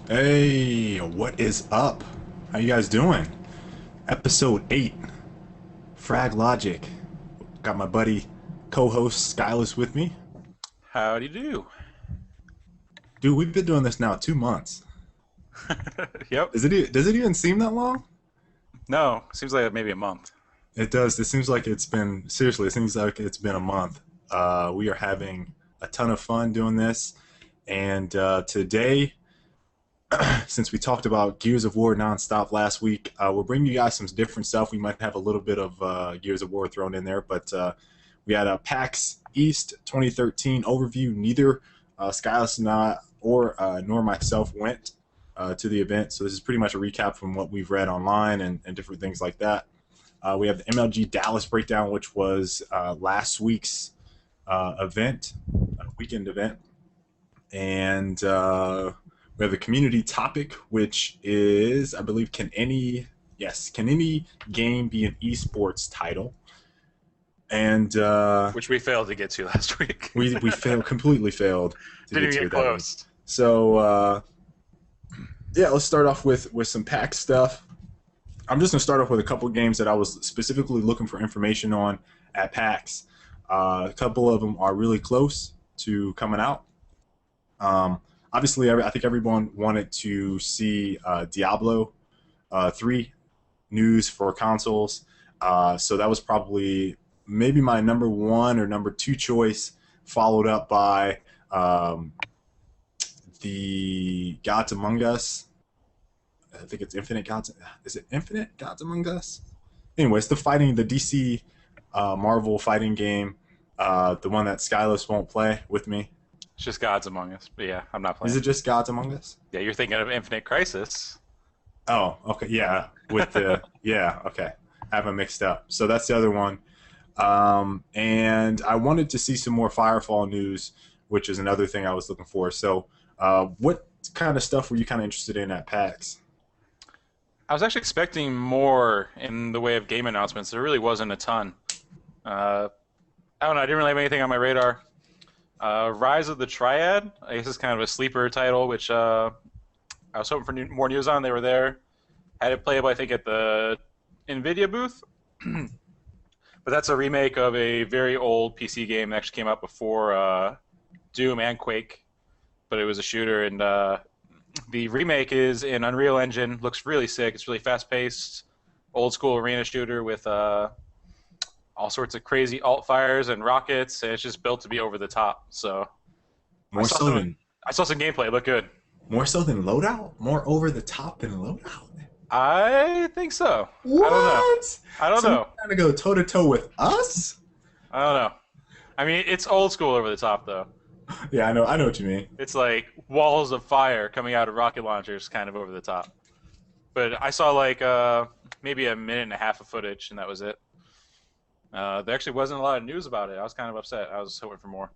Hey, what is up? How you guys doing? Episode 8, Frag Logic. Got my buddy, co-host Skyllus with me. Howdy do. Dude, we've been doing this now 2 months. Yep. Does it even seem that long? No, seems like maybe a month. It does. It seems like it's been, seriously, it seems like it's been a month. We are having a ton of fun doing this. And today, since we talked about Gears of War nonstop last week, we'll bring you guys some different stuff. We might have a little bit of Gears of War thrown in there, but we had a PAX East 2013 overview. Neither Skyllus nor myself went to the event, so this is pretty much a recap from what we've read online and different things like that. We have the MLG Dallas breakdown, which was last week's event, weekend event, and we have the community topic, which is, I believe, can any game be an esports title? And which we failed to get to last week. we completely failed to Didn't get even to get that. close. So yeah, let's start off with some PAX stuff. I'm just gonna start off with a couple of games that I was specifically looking for information on at PAX. A couple of them are really close to coming out. Obviously, I think everyone wanted to see Diablo 3 news for consoles. So that was probably maybe my number 1 or number 2 choice, followed up by the Gods Among Us I think it's Infinite Gods. Is it Infinite Gods Among Us? Anyways, the DC Marvel fighting game, the one that Skyllus won't play with me. It's just Gods Among Us. But yeah, I'm not Is playing. it just Gods Among Us? Yeah, you're thinking of Infinite Crisis. Oh, okay, yeah. With the yeah, okay. I have them mixed up. So that's the other one. And I wanted to see some more Firefall news, which is another thing I was looking for. So, what kind of stuff were you kind of interested in at PAX? I was actually expecting more in the way of game announcements. There really wasn't a ton. I don't know. I didn't really have anything on my radar. Rise of the Triad, I guess it's kind of a sleeper title, which I was hoping for more news on. They were there. Had it playable, I think, at the NVIDIA booth. But that's a remake of a very old PC game that actually came out before Doom and Quake. But it was a shooter, and the remake is in Unreal Engine. Looks really sick. It's really fast-paced, old-school arena shooter with all sorts of crazy alt fires and rockets, and it's just built to be over the top. So More so than I saw some gameplay. It looked good. more so than Loadout? More over the top than Loadout? I think so. What? I don't know. Trying to go toe to toe with us? I don't know. I mean, it's old school over the top, though. Yeah, I know what you mean. It's like walls of fire coming out of rocket launchers, kind of over the top. But I saw like maybe a minute and a half of footage, and that was it. There actually wasn't a lot of news about it. I was kind of upset. I was hoping for more.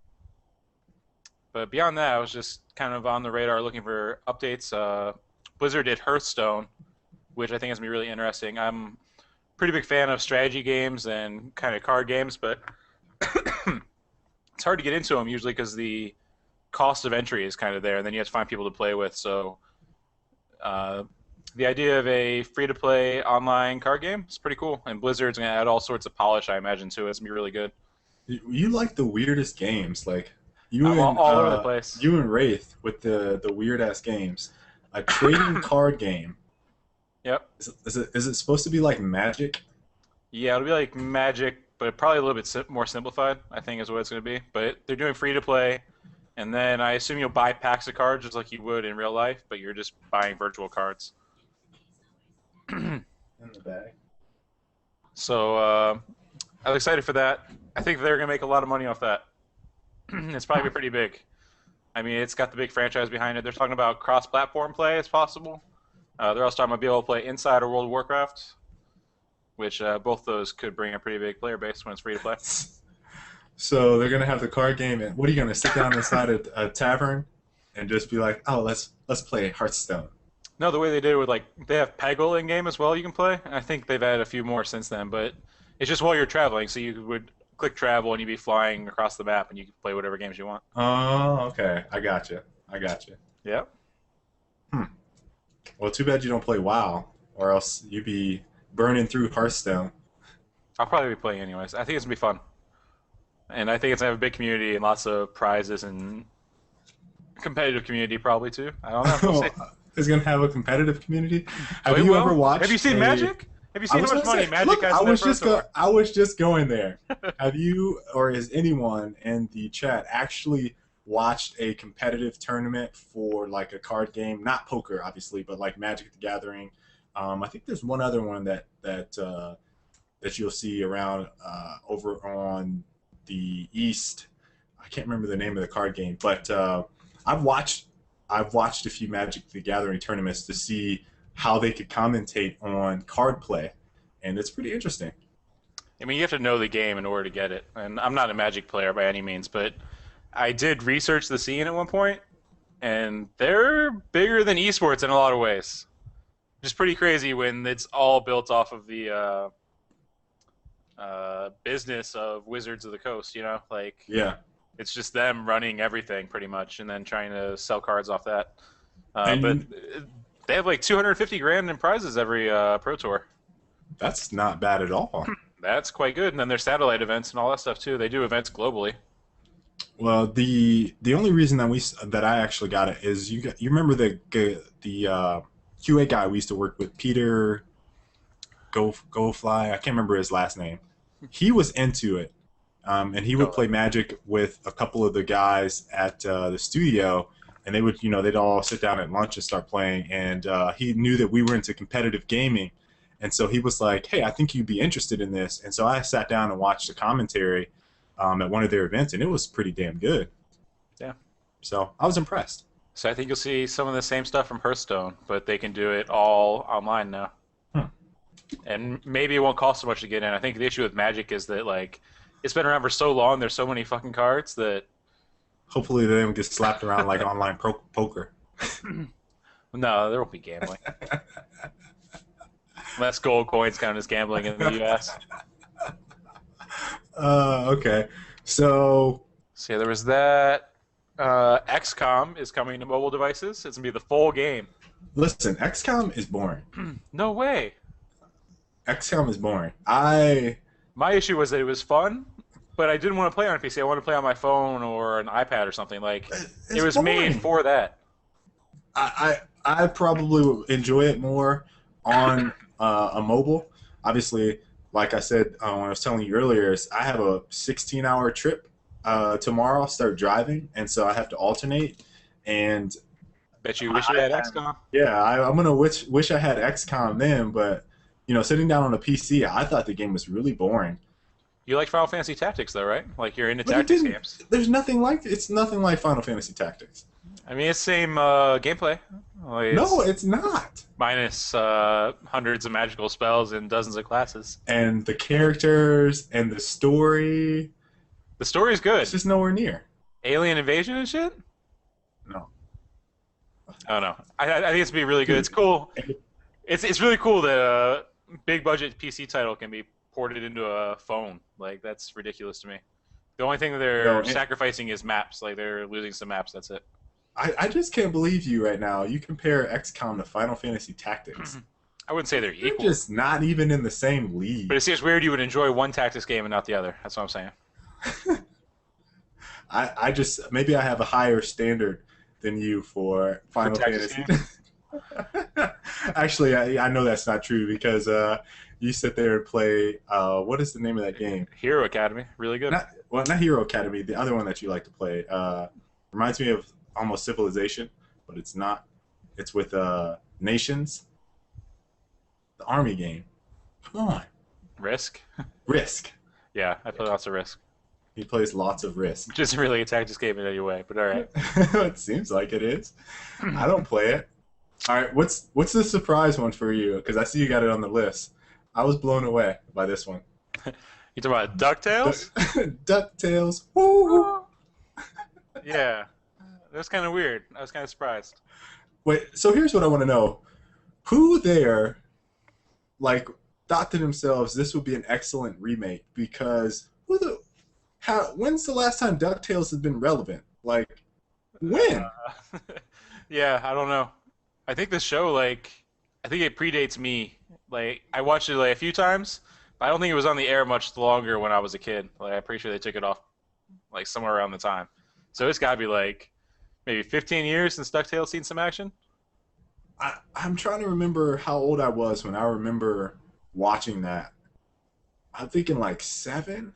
But beyond that, I was just kind of on the radar looking for updates. Blizzard did Hearthstone, which I think is going to be really interesting. I'm a pretty big fan of strategy games and kind of card games, but it's hard to get into them usually because the cost of entry is kind of there, and then you have to find people to play with. So the idea of a free-to-play online card game is pretty cool, and Blizzard's going to add all sorts of polish, I imagine, to it. It's going to be really good. You like the weirdest games, like you I'm and all over the place. You and Wraith with the weird ass games. A trading card game. Yep. Is it supposed to be like Magic? Yeah, it'll be like Magic, but probably a little bit more simplified, I think is what it's going to be. But they're doing free-to-play, and then I assume you'll buy packs of cards just like you would in real life, but you're just buying virtual cards. In the bag. So I was excited for that. I think they're going to make a lot of money off that. It's probably pretty big. I mean, it's got the big franchise behind it. They're talking about cross-platform play as possible. They're also talking about being able to play inside or World of Warcraft, which both those could bring a pretty big player base when it's free to play. So they're gonna have the card game, and what are you gonna sit down inside a tavern and just be like, oh, let's play Hearthstone? No, the way they did it with they have Peggle in game as well. You can play. I think they've added a few more since then, but it's just while you're traveling. So you would click travel and you'd be flying across the map, and you can play whatever games you want. Oh, okay, I got you. Yeah. Well, too bad you don't play WoW, or else you'd be burning through Hearthstone. I'll probably be playing anyways. I think it's gonna be fun, and I think it's gonna have a big community and lots of prizes and competitive community probably too. I don't know. We'll see. It's gonna have a competitive community. Have It you will. ever watched? Have you seen Magic? Have you seen how much money Magic has? I was just going there. Have you, or has anyone in the chat actually watched a competitive tournament for like a card game? Not poker, obviously, but like Magic the Gathering. I think there's one other one that you'll see around over on the East. I can't remember the name of the card game, but I've watched a few Magic the Gathering tournaments to see how they could commentate on card play, and it's pretty interesting. I mean, you have to know the game in order to get it. And I'm not a Magic player by any means, but I did research the scene at one point, and they're bigger than esports in a lot of ways. Just pretty crazy when it's all built off of the business of Wizards of the Coast, you know? Like, Yeah. it's just them running everything pretty much and then trying to sell cards off that. And but they have like 250 grand in prizes every Pro Tour. That's not bad at all. That's quite good. And then there's satellite events and all that stuff too. They do events globally. Well, the only reason that I actually got it is you remember the QA guy we used to work with, Peter Go-Fly. I can't remember his last name. He was into it, and he would play Magic with a couple of the guys at the studio, and they would, they'd all sit down at lunch and start playing. And he knew that we were into competitive gaming, and so he was like, "Hey, I think you'd be interested in this." And so I sat down and watched the commentary at one of their events, and it was pretty damn good. Yeah. So I was impressed. So I think you'll see some of the same stuff from Hearthstone, but they can do it all online now. And maybe it won't cost so much to get in. I think the issue with Magic is that like it's been around for so long. There's so many fucking cards that hopefully they don't get slapped around like online poker. No, there won't be gambling. Less gold coins count as gambling in the U.S. Okay. So yeah, there was that. XCOM is coming to mobile devices. It's gonna be the full game. Listen, XCOM is boring. No way. XCOM is boring. My issue was that it was fun, but I didn't want to play on a PC. I wanted to play on my phone or an iPad or something. Like it was boring. made for that. I probably would enjoy it more on a mobile. Obviously, like I said when I was telling you earlier, I have a 16-hour trip tomorrow. I'll start driving, and so I have to alternate. And bet you wish you had XCOM. Yeah, I'm gonna wish I had XCOM then, but sitting down on a PC, I thought the game was really boring. You like Final Fantasy Tactics, though, right? Like you're into tactics games. There's nothing like it's nothing like Final Fantasy Tactics. I mean, it's same gameplay. No, it's not. Minus hundreds of magical spells and dozens of classes. And the characters and the story. The story's good. It's just nowhere near. Alien invasion and shit? No. I don't know. I think it's be really good. It's cool. It's really cool that a big budget PC title can be ported into a phone. Like that's ridiculous to me. The only thing that they're sacrificing is maps. Like they're losing some maps. That's it. I just can't believe you right now. You compare XCOM to Final Fantasy Tactics. I wouldn't say they're equal. They're just not even in the same league. But it seems weird you would enjoy one tactics game and not the other. That's what I'm saying. I just maybe I have a higher standard than you for Final Fantasy. Actually, I know that's not true because you sit there and play. What is the name of that game? Hero Academy, really good. Not Hero Academy. The other one that you like to play reminds me of almost Civilization, but it's not. It's with Nations. The army game. Come on. Risk. Risk. Yeah, I play lots of Risk. He plays lots of Risk. Which isn't really a tactics game in any way, but all right. It seems like it is. I don't play it. All right, what's the surprise one for you? Because I see you got it on the list. I was blown away by this one. You talking about DuckTales? DuckTales. Woo! Yeah, that was kind of weird. I was kind of surprised. Wait, so here's what I want to know: who there, thought to themselves this would be an excellent remake? Because when's the last time DuckTales has been relevant? Like, when? Yeah, I don't know. I think the show, I think it predates me. I watched it a few times, but I don't think it was on the air much longer when I was a kid. I'm pretty sure they took it off somewhere around the time. So it's got to be maybe 15 years since DuckTales seen some action. I'm trying to remember how old I was when I remember watching that. I'm thinking 7,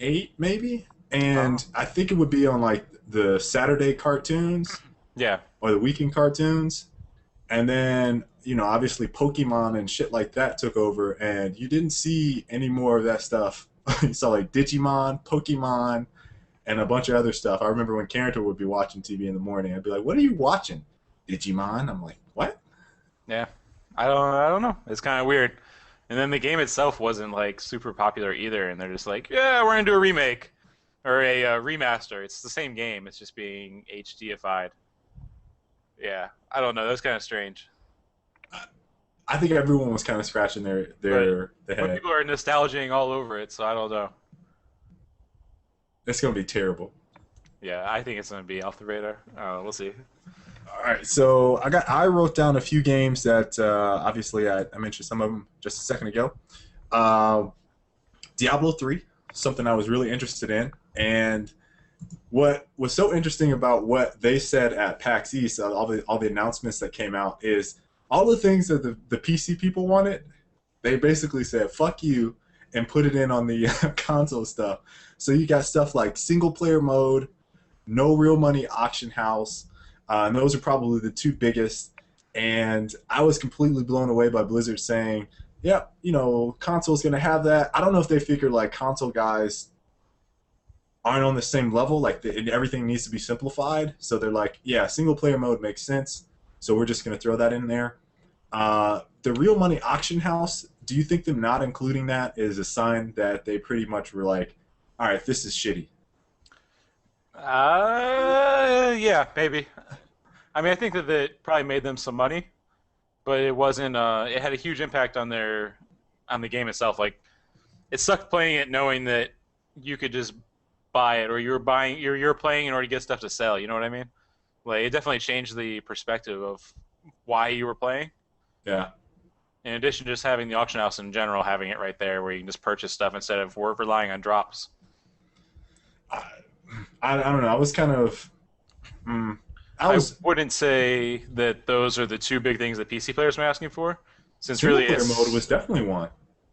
8 maybe, and I think it would be on the Saturday cartoons. Yeah. Or the weekend cartoons. And then, obviously Pokemon and shit like that took over, and you didn't see any more of that stuff. You saw Digimon, Pokemon, and a bunch of other stuff. I remember when Karen would be watching TV in the morning, I'd be like, "What are you watching?" Digimon? I'm like, "What?" Yeah. I don't know. It's kind of weird. And then the game itself wasn't super popular either, and they're just yeah, we're gonna do a remake or a remaster. It's the same game. It's just being HDified. Yeah, I don't know. That's kind of strange. I think everyone was kind of scratching their head. But people are nostalgizing all over it, so I don't know. It's gonna be terrible. Yeah, I think it's gonna be off the radar. We'll see. All right, so I wrote down a few games that obviously I mentioned some of them just a second ago. Diablo 3, something I was really interested in, and what was so interesting about what they said at PAX East, all the announcements that came out, is all the things that the PC people wanted, they basically said, fuck you, and put it in on the console stuff. So you got stuff like single-player mode, no real money auction house. And those are probably the two biggest. And I was completely blown away by Blizzard saying, "Yep, console's gonna have that." I don't know if they figured like console guys aren't on the same level, like everything needs to be simplified. So they're like, "Yeah, single player mode makes sense, so we're just gonna throw that in there." The real money auction house. Do you think them not including that is a sign that they pretty much were like, "All right, this is shitty"? Yeah, maybe. I mean, I think that it probably made them some money, but it wasn't. It had a huge impact on the game itself. Like, it sucked playing it knowing that you could just buy it, or you're playing in order to get stuff to sell. You know what I mean? Like, it definitely changed the perspective of why you were playing. Yeah. In addition to just having the auction house in general, having it right there where you can just purchase stuff instead of relying on drops. I don't know. I was kind of. I wouldn't say that those are the two big things that PC players are asking for, since Single really player it's mode was definitely one.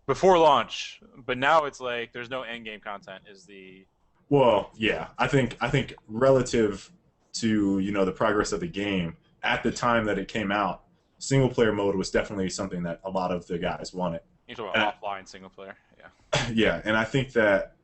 before launch, but now it's like there's no end game content. Is the Well, yeah. I think relative to the progress of the game at the time that it came out, single player mode was definitely something that a lot of the guys wanted. you talk about offline single player? Yeah, Yeah, and I think that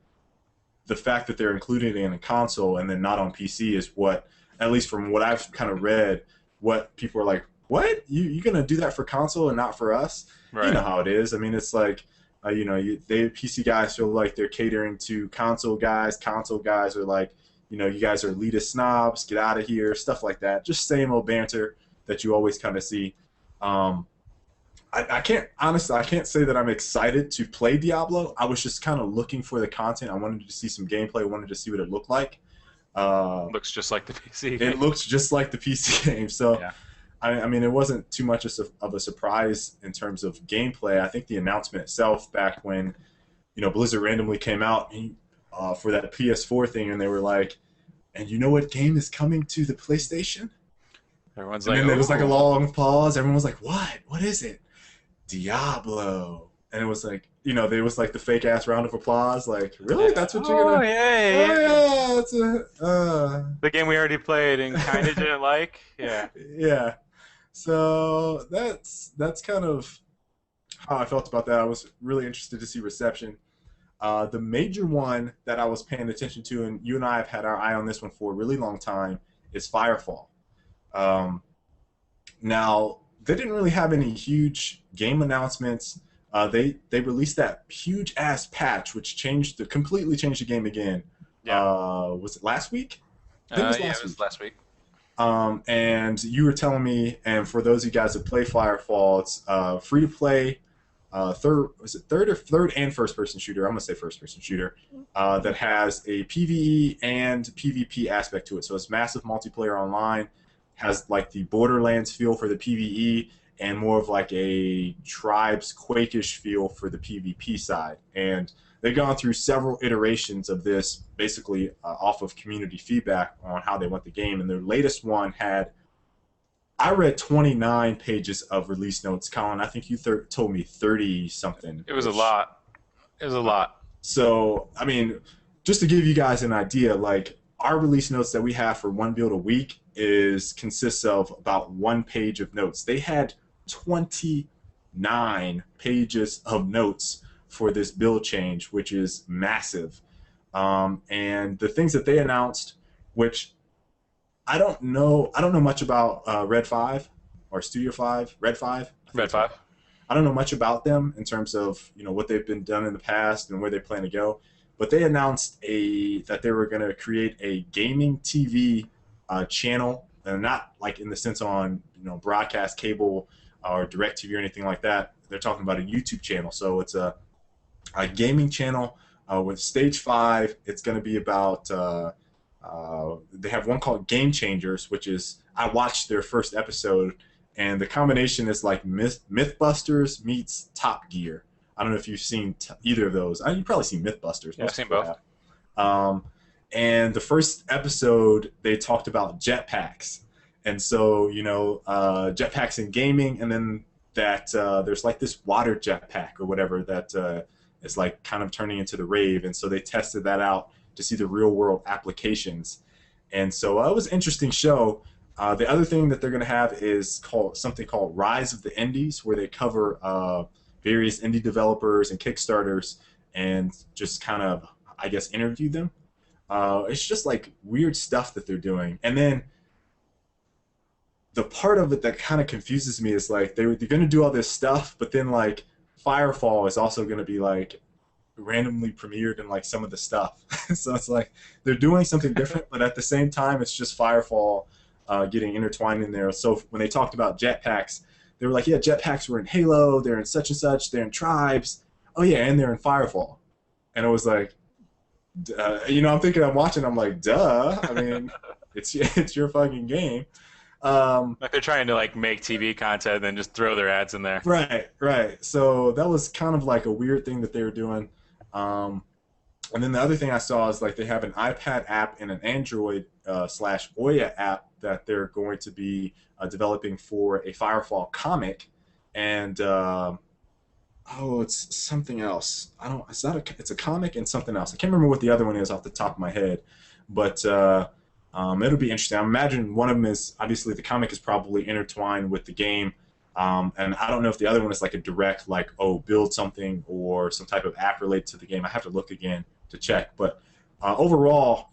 the fact that they're including it in a console and then not on PC is what, at least from what I've kind of read, what people are like, "What? You gonna do that for console and not for us?" right. You know how it is. I mean, it's like, they PC guys feel like they're catering to console guys. Console guys are like, you guys are elitist snobs. Get out of here. Stuff like that. Just same old banter that you always kind of see. I can't honestly. I can't say that I'm excited to play Diablo. I was just kind of looking for the content. I wanted to see some gameplay. I wanted to see what it looked like. Looks just like the PC game. It looks just like the PC game. So, Yeah. I mean, it wasn't too much of a surprise in terms of gameplay. I think the announcement itself, back when Blizzard randomly came out for that PS4 thing, and they were like, "And you know what game is coming to the PlayStation?" Everyone's And like, then there was like a "Ooh." long pause. Everyone was like, "What? What is it?" Diablo. And it was like, there was like the fake ass round of applause. Like, really? That's what you're Oh, gonna? yeah, yeah. Oh, yeah. It's The game we already played and kind of didn't like. Yeah. yeah. So that's kind of how I felt about that. I was really interested to see reception. The major one that I was paying attention to, and you and I have had our eye on this one for a really long time, is Firefall. Now, they didn't really have any huge game announcements. They released that huge ass patch, which completely changed the game again. Yeah. Was it last week? I think it was Yeah, last it was week. last week. And you were telling me, and for those of you guys that play Firefall, it's free to play. Third and first person shooter? I'm gonna say first person shooter that has a PVE and PvP aspect to it. So it's massive multiplayer online. Has like the Borderlands feel for the PVE and more of like a Tribes Quake-ish feel for the PvP side. And they've gone through several iterations of this, basically off of community feedback on how they want the game. And their latest one I read 29 pages of release notes. Colin, I think you told me 30 something. It was a lot. It was a lot. So, I mean, just to give you guys an idea, like our release notes that we have for one build a week consists of about 1 page of notes. They had 29 pages of notes for this build change, which is massive. And the things that they announced, which I don't know much about Red 5 or Studio 5, Red 5. Red 5. I don't know much about them in terms of what they've been done in the past and where they plan to go. But they announced that they were going to create a gaming TV channel, and not like in the sense on broadcast cable or direct TV or anything like that. They're talking about a YouTube channel. So it's a gaming channel with Stage 5. It's going to be about they have one called Game Changers, which is, I watched their first episode, and the combination is like Mythbusters meets Top Gear. I don't know if you've seen either of those. You've probably seen Mythbusters. Yeah, I've seen both. And the first episode, they talked about jetpacks. And so, jetpacks in gaming, and then that there's like this water jetpack or whatever that is like kind of turning into the rave. And so they tested that out to see the real world applications. And so it was an interesting show. The other thing that they're going to have is something called Rise of the Indies, where they cover various indie developers and Kickstarters and just kind of, I guess, interview them. It's just like weird stuff that they're doing. And then the part of it that kind of confuses me is like they're going to do all this stuff, but then like Firefall is also going to be like randomly premiered in like some of the stuff. So it's like they're doing something different, but at the same time, it's just Firefall getting intertwined in there. So when they talked about jetpacks, they were like, yeah, jetpacks were in Halo, they're in such and such, they're in Tribes. Oh yeah, and they're in Firefall. And it was like, I'm thinking, I'm watching, I'm like, duh. I mean, it's your fucking game. Like they're trying to like make TV content and then just throw their ads in there. Right. So that was kind of like a weird thing that they were doing. And then the other thing I saw is like they have an iPad app and an Android / Oya app that they're going to be developing for a Firefall comic, and it's something else. It's a comic and something else. I can't remember what the other one is off the top of my head, but it'll be interesting. I imagine one of them is obviously the comic is probably intertwined with the game. And I don't know if the other one is like a direct, like, build something or some type of app related to the game. I have to look again to check. But overall,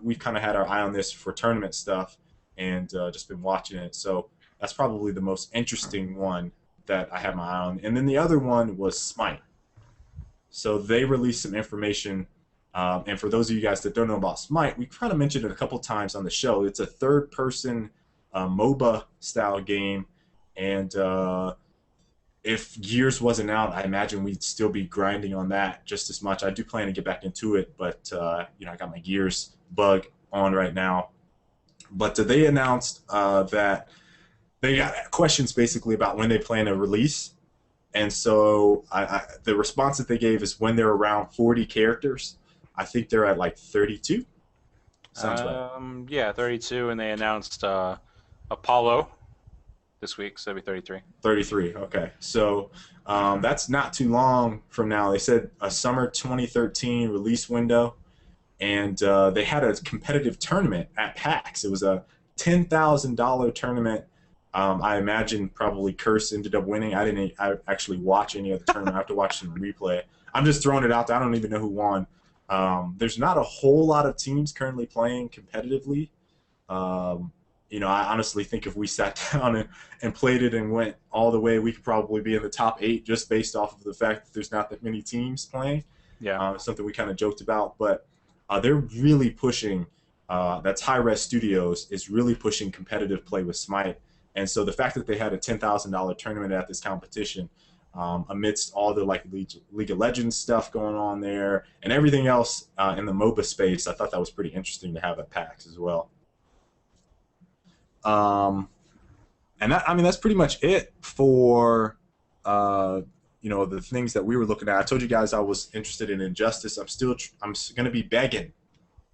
we've kind of had our eye on this for tournament stuff and just been watching it. So that's probably the most interesting one that I have my eye on. And then the other one was Smite. So they released some information. And for those of you guys that don't know about Smite, we kind of mentioned it a couple times on the show. It's a third-person MOBA-style game. And if Gears wasn't out, I imagine we'd still be grinding on that just as much. I do plan to get back into it, but I got my Gears bug on right now. But they announced that they got questions basically about when they plan to release. And so the response that they gave is when they're around 40 characters. I think they're at like 32. Sounds right. Yeah, 32, and they announced Apollo this week, so it'll be 33. 33, okay. So that's not too long from now. They said a summer 2013 release window, and they had a competitive tournament at PAX. It was a $10,000 tournament. I imagine probably Curse ended up winning. I didn't actually watch any of the tournament. I have to watch some replay. I'm just throwing it out there. I don't even know who won. There's not a whole lot of teams currently playing competitively. I honestly think if we sat down and played it and went all the way, we could probably be in the top 8 just based off of the fact that there's not that many teams playing. Yeah. Something we kind of joked about. But they're really pushing, that's Hi-Res Studios, is really pushing competitive play with Smite. And so the fact that they had a $10,000 tournament at this competition, amidst all the like League of Legends stuff going on there and everything else in the MOBA space, I thought that was pretty interesting to have at PAX as well. And that's pretty much it for the things that we were looking at. I told you guys I was interested in Injustice. I'm going to be begging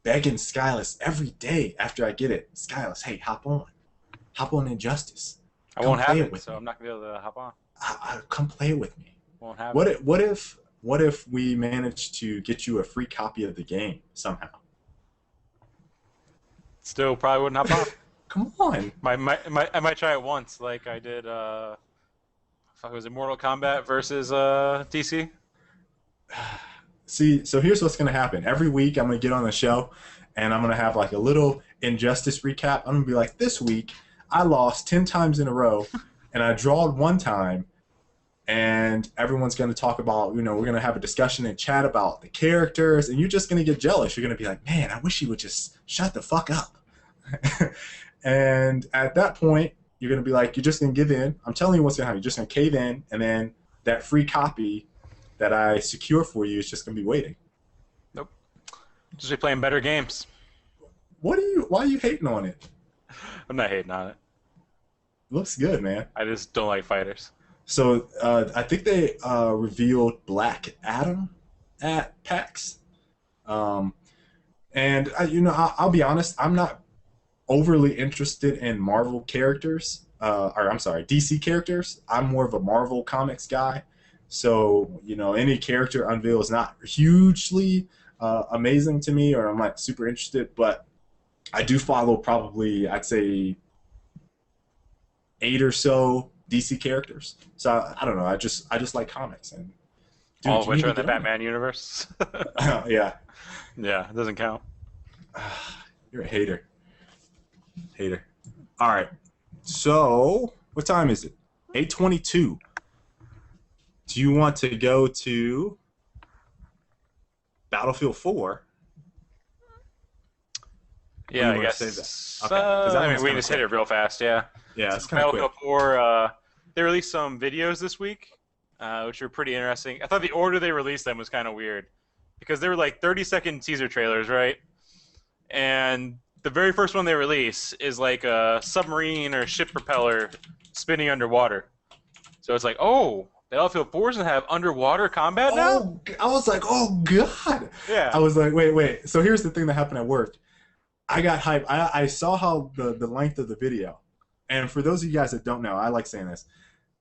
Skyllus every day after I get it. Skyllus, hey, hop on Injustice. I won't have it, so I'm not gonna be able to hop on. Come play it with me. Won't have it. What if we manage to get you a free copy of the game somehow? Still probably wouldn't hop on. Come on. I might try it once, like I did. Was it Mortal Kombat versus DC? See, so here's what's gonna happen. Every week I'm gonna get on the show, and I'm gonna have like a little Injustice recap. I'm gonna be like, this week I lost 10 times in a row, and I drawed 1 time, and everyone's gonna talk about, we're gonna have a discussion and chat about the characters, and you're just gonna get jealous. You're gonna be like, man, I wish he would just shut the fuck up. And at that point, you're going to be like, you're just going to give in. I'm telling you what's going to happen. You're just going to cave in, and then that free copy that I secure for you is just going to be waiting. Nope. Just be playing better games. Why are you hating on it? I'm not hating on it. Looks good, man. I just don't like fighters. So I think they revealed Black Adam at PAX. And, I'll be honest, I'm not overly interested in Marvel characters, DC characters. I'm more of a Marvel Comics guy. So, any character unveil is not hugely amazing to me, or I'm not super interested, but I do follow probably, I'd say, 8 or so DC characters. So I don't know. I just like comics. And All dude, of you need which are to in the get on it. Batman universe. Yeah. Yeah, it doesn't count. You're a hater. Hater. All right. So what time is it? 8:22. Do you want to go to Battlefield 4? Or Yeah, you I want to save that? guess. Okay, because that I mean, one's we kind can of just hit it quick. real fast. Yeah. Yeah, So it's kind of Battlefield quick. 4, they released some videos this week, which were pretty interesting. I thought the order they released them was kind of weird because they were like 30-second teaser trailers, right? And the very first one they release is like a submarine or ship propeller spinning underwater. So it's like, oh, Battlefield 4 is gonna have underwater combat now? Oh, I was like, oh god. I Yeah. was like, wait. So here's the thing that happened at work. I got hyped. I saw how the length of the video, and for those of you guys that don't know, I like saying this.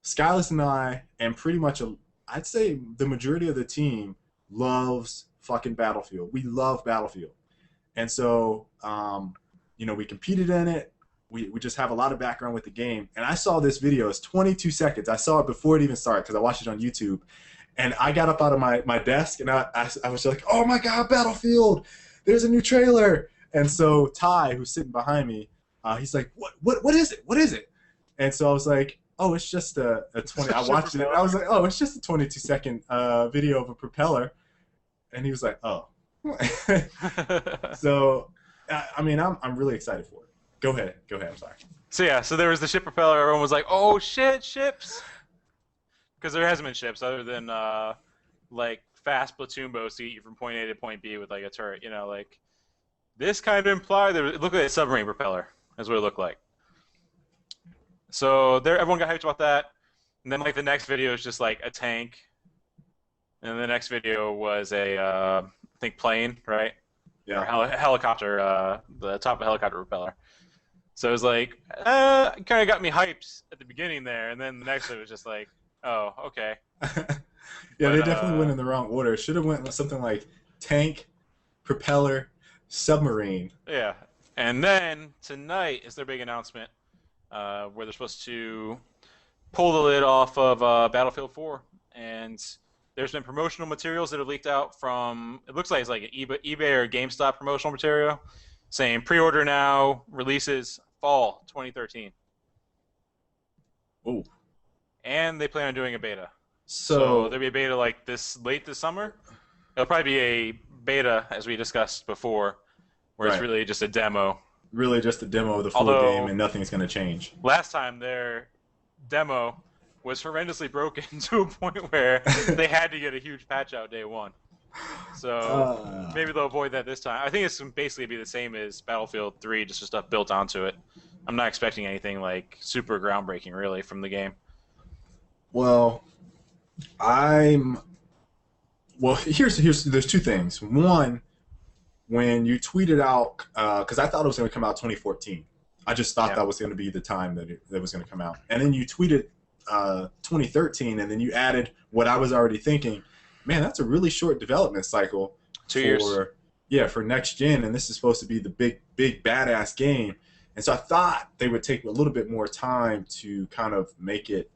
Skyllus and I, and pretty much, I'd say the majority of the team loves fucking Battlefield. We love Battlefield, and so we competed in it. We just have a lot of background with the game, and I saw this video. It's 22 seconds. I saw it before it even started because I watched it on YouTube, and I got up out of my desk, and I was like, oh my god, Battlefield! There's a new trailer. And so Ty, who's sitting behind me, he's like, what is it? What is it? And so I was like, oh, it's just a 20. I watched it. I was like, oh, it's just a 22-second video of a propeller. And he was like, oh. So, I mean, I'm really excited for it. Go ahead. I'm sorry. So yeah, so there was the ship propeller. Everyone was like, "Oh shit, ships!" Because there hasn't been ships other than like fast platoon boats to get you from point A to point B with like a turret. You know, like this kind of implied that it looked like a submarine propeller. That's what it looked like. So there, everyone got hyped about that. And then like the next video is just like a tank, and the next video was a I think plane, right? Or Yeah. helicopter, the top of a helicopter propeller. So it was like, kind of got me hyped at the beginning there, and then the next one was just like, oh, okay. Yeah, But they definitely went in the wrong order. It should have went with something like tank, propeller, submarine. yeah. And then tonight is their big announcement, where they're supposed to pull the lid off of Battlefield 4, and there's been promotional materials that have leaked out from. It looks like it's like an eBay or GameStop promotional material, saying pre-order now, releases fall 2013, Oh. and they plan on doing a beta. So So, there'll be a beta like late this summer. It'll probably be a beta, as we discussed before, where it's right. really just a demo. Really just a demo of the full game Although and nothing's going to change. last time their demo was horrendously broken to a point where they had to get a huge patch out day one. So maybe they'll avoid that this time. I think it's basically be the same as Battlefield 3, just stuff built onto it. I'm not expecting anything like super groundbreaking really from the game. Well, I'm here's there's two things. One, when you tweeted out, because I thought it was going to come out 2014. I just thought Yeah. that was going to be the time that was going to come out. And then you tweeted 2013, and then you added what I was already thinking. Man, that's a really short development cycle 2 years. for next gen, and this is supposed to be the big badass game. And so I thought they would take a little bit more time to kind of make it,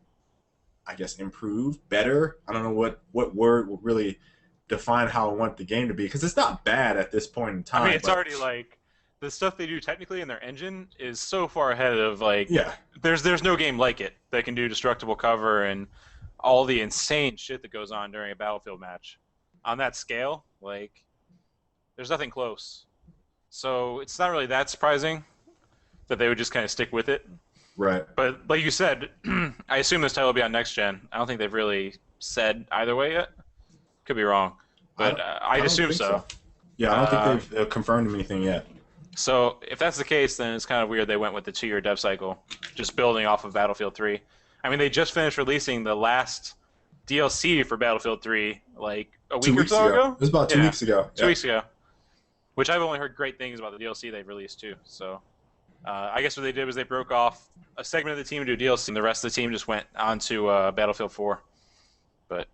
I guess, improve, better. I don't know what word will really define how I want the game to be, because it's not bad at this point in time. I mean, it's but, already like the stuff they do technically in their engine is so far ahead of like yeah, there's no game like it that can do destructible cover and all the insane shit that goes on during a Battlefield match on that scale. Like, there's nothing close. So it's not really that surprising that they would just kind of stick with it. right. But like you said, I assume this title will be on next gen. I don't think they've really said either way yet. Could be wrong, but I I'd don't assume think so. Yeah, I don't think they've confirmed anything yet. So if that's the case, then it's kind of weird they went with the 2-year dev cycle, just building off of Battlefield 3. I mean, they just finished releasing the last DLC for Battlefield 3 like a week or so ago. It was about 2 weeks ago. 2 weeks ago. Which I've only heard great things about the DLC they've released too. So I guess what they did was they broke off a segment of the team to do DLC, and the rest of the team just went on to Battlefield 4. But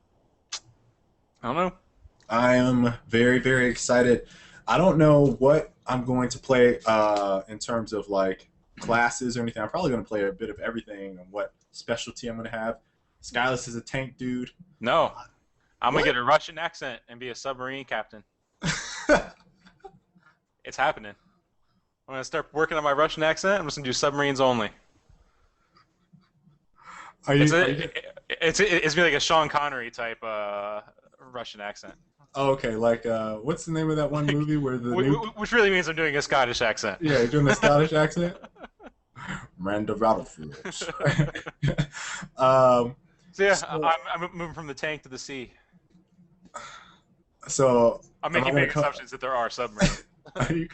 I don't know. I am very, very excited. I don't know what I'm going to play in terms of like classes or anything. I'm probably going to play a bit of everything and what specialty I'm going to have. Skyllus is a tank dude. No, I'm gonna What? get a Russian accent and be a submarine captain. It's happening. I'm gonna start working on my Russian accent. I'm just gonna do submarines only. Are It's you? Are a, you it's gonna be like a Sean Connery type Russian accent, oh, okay, like what's the name of that one movie where the new? which really means I'm doing a Scottish accent. Yeah, you're doing the Scottish accent. Randa Battlefields. um, So yeah, so, I'm moving from the tank to the sea. so I'm am I making gonna big assumptions that there are submarines. Are you,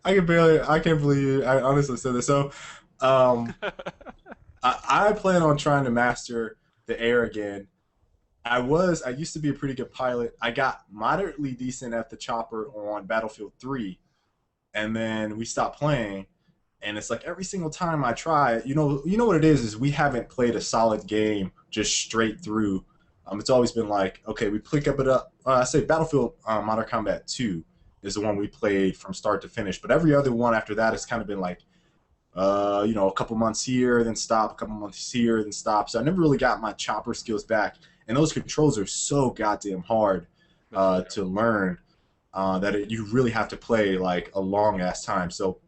I can't believe I honestly said this. So, um, I plan on trying to master the air again. I used to be a pretty good pilot. I got moderately decent at the chopper on Battlefield 3, and then we stopped playing. And it's like every single time I try, you know what it is we haven't played a solid game just straight through. It's always been like, okay, we pick up it up. I say Battlefield Modern Combat 2 is the one we played from start to finish, but every other one after that has kind of been like, a couple months here, then stop, a couple months here, then stop. So I never really got my chopper skills back, and those controls are so goddamn hard to learn you really have to play like a long ass time. So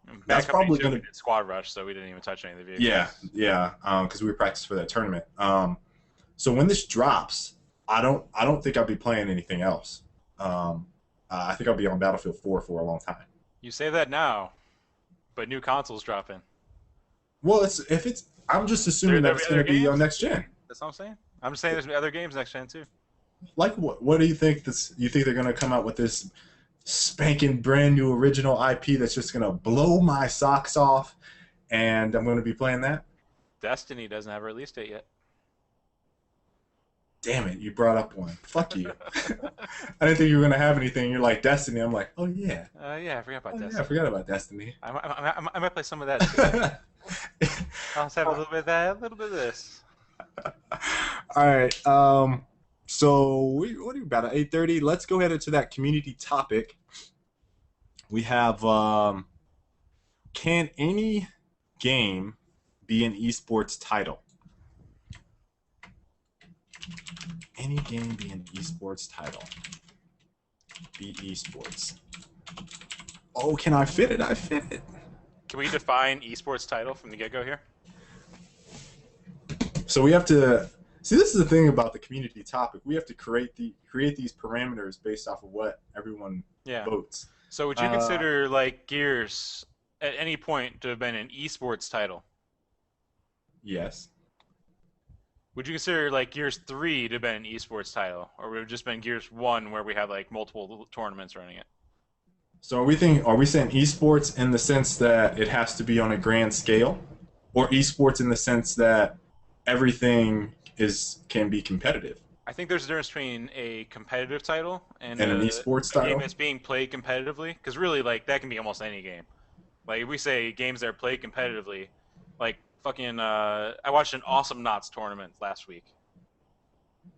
Bad that's Company probably 2, going we to did squad rush, so we didn't even touch any of the vehicles. yeah, because we were practicing for that tournament. So when this drops, I don't think I'll be playing anything else. I think I'll be on Battlefield 4 for a long time. You say that now, but new consoles drop in. Well, if it's I'm just assuming that There'll it's be going other to be on games. next gen. That's what I'm saying. I'm just saying there's other games next gen too. Like what do you think this? You think they're going to come out with this spanking brand new original IP that's just going to blow my socks off, and I'm going to be playing that? Destiny doesn't have a release date yet. Damn it, you brought up one. Fuck you. I didn't think you were going to have anything. You're like, Destiny. I'm like, oh, yeah. Yeah, I forgot about Oh, Destiny. yeah, I forgot about Destiny. I might play some of that too. I'll just have a little bit of that, a little bit of this. All right. So what are we about at 8:30? Let's go ahead into that community topic. We have can any game be an esports title? Any game be an esports title? Be esports. Oh, can I fit it? I fit it. Can we define esports title from the get-go here? So we have to see. This is the thing about the community topic. We have to create these parameters based off of what everyone votes. So would you consider like Gears at any point to have been an esports title? Yes. Would you consider like Gears 3 to have been an esports title, or would it have just been Gears 1 where we had like multiple tournaments running it? So are we saying esports in the sense that it has to be on a grand scale, or esports in the sense that everything can be competitive? I think there's a difference between a competitive title and an esports title, game that's being played competitively. Because really, like that can be almost any game. Like if we say games that are played competitively, like fucking, I watched an Awesome Knots tournament last week.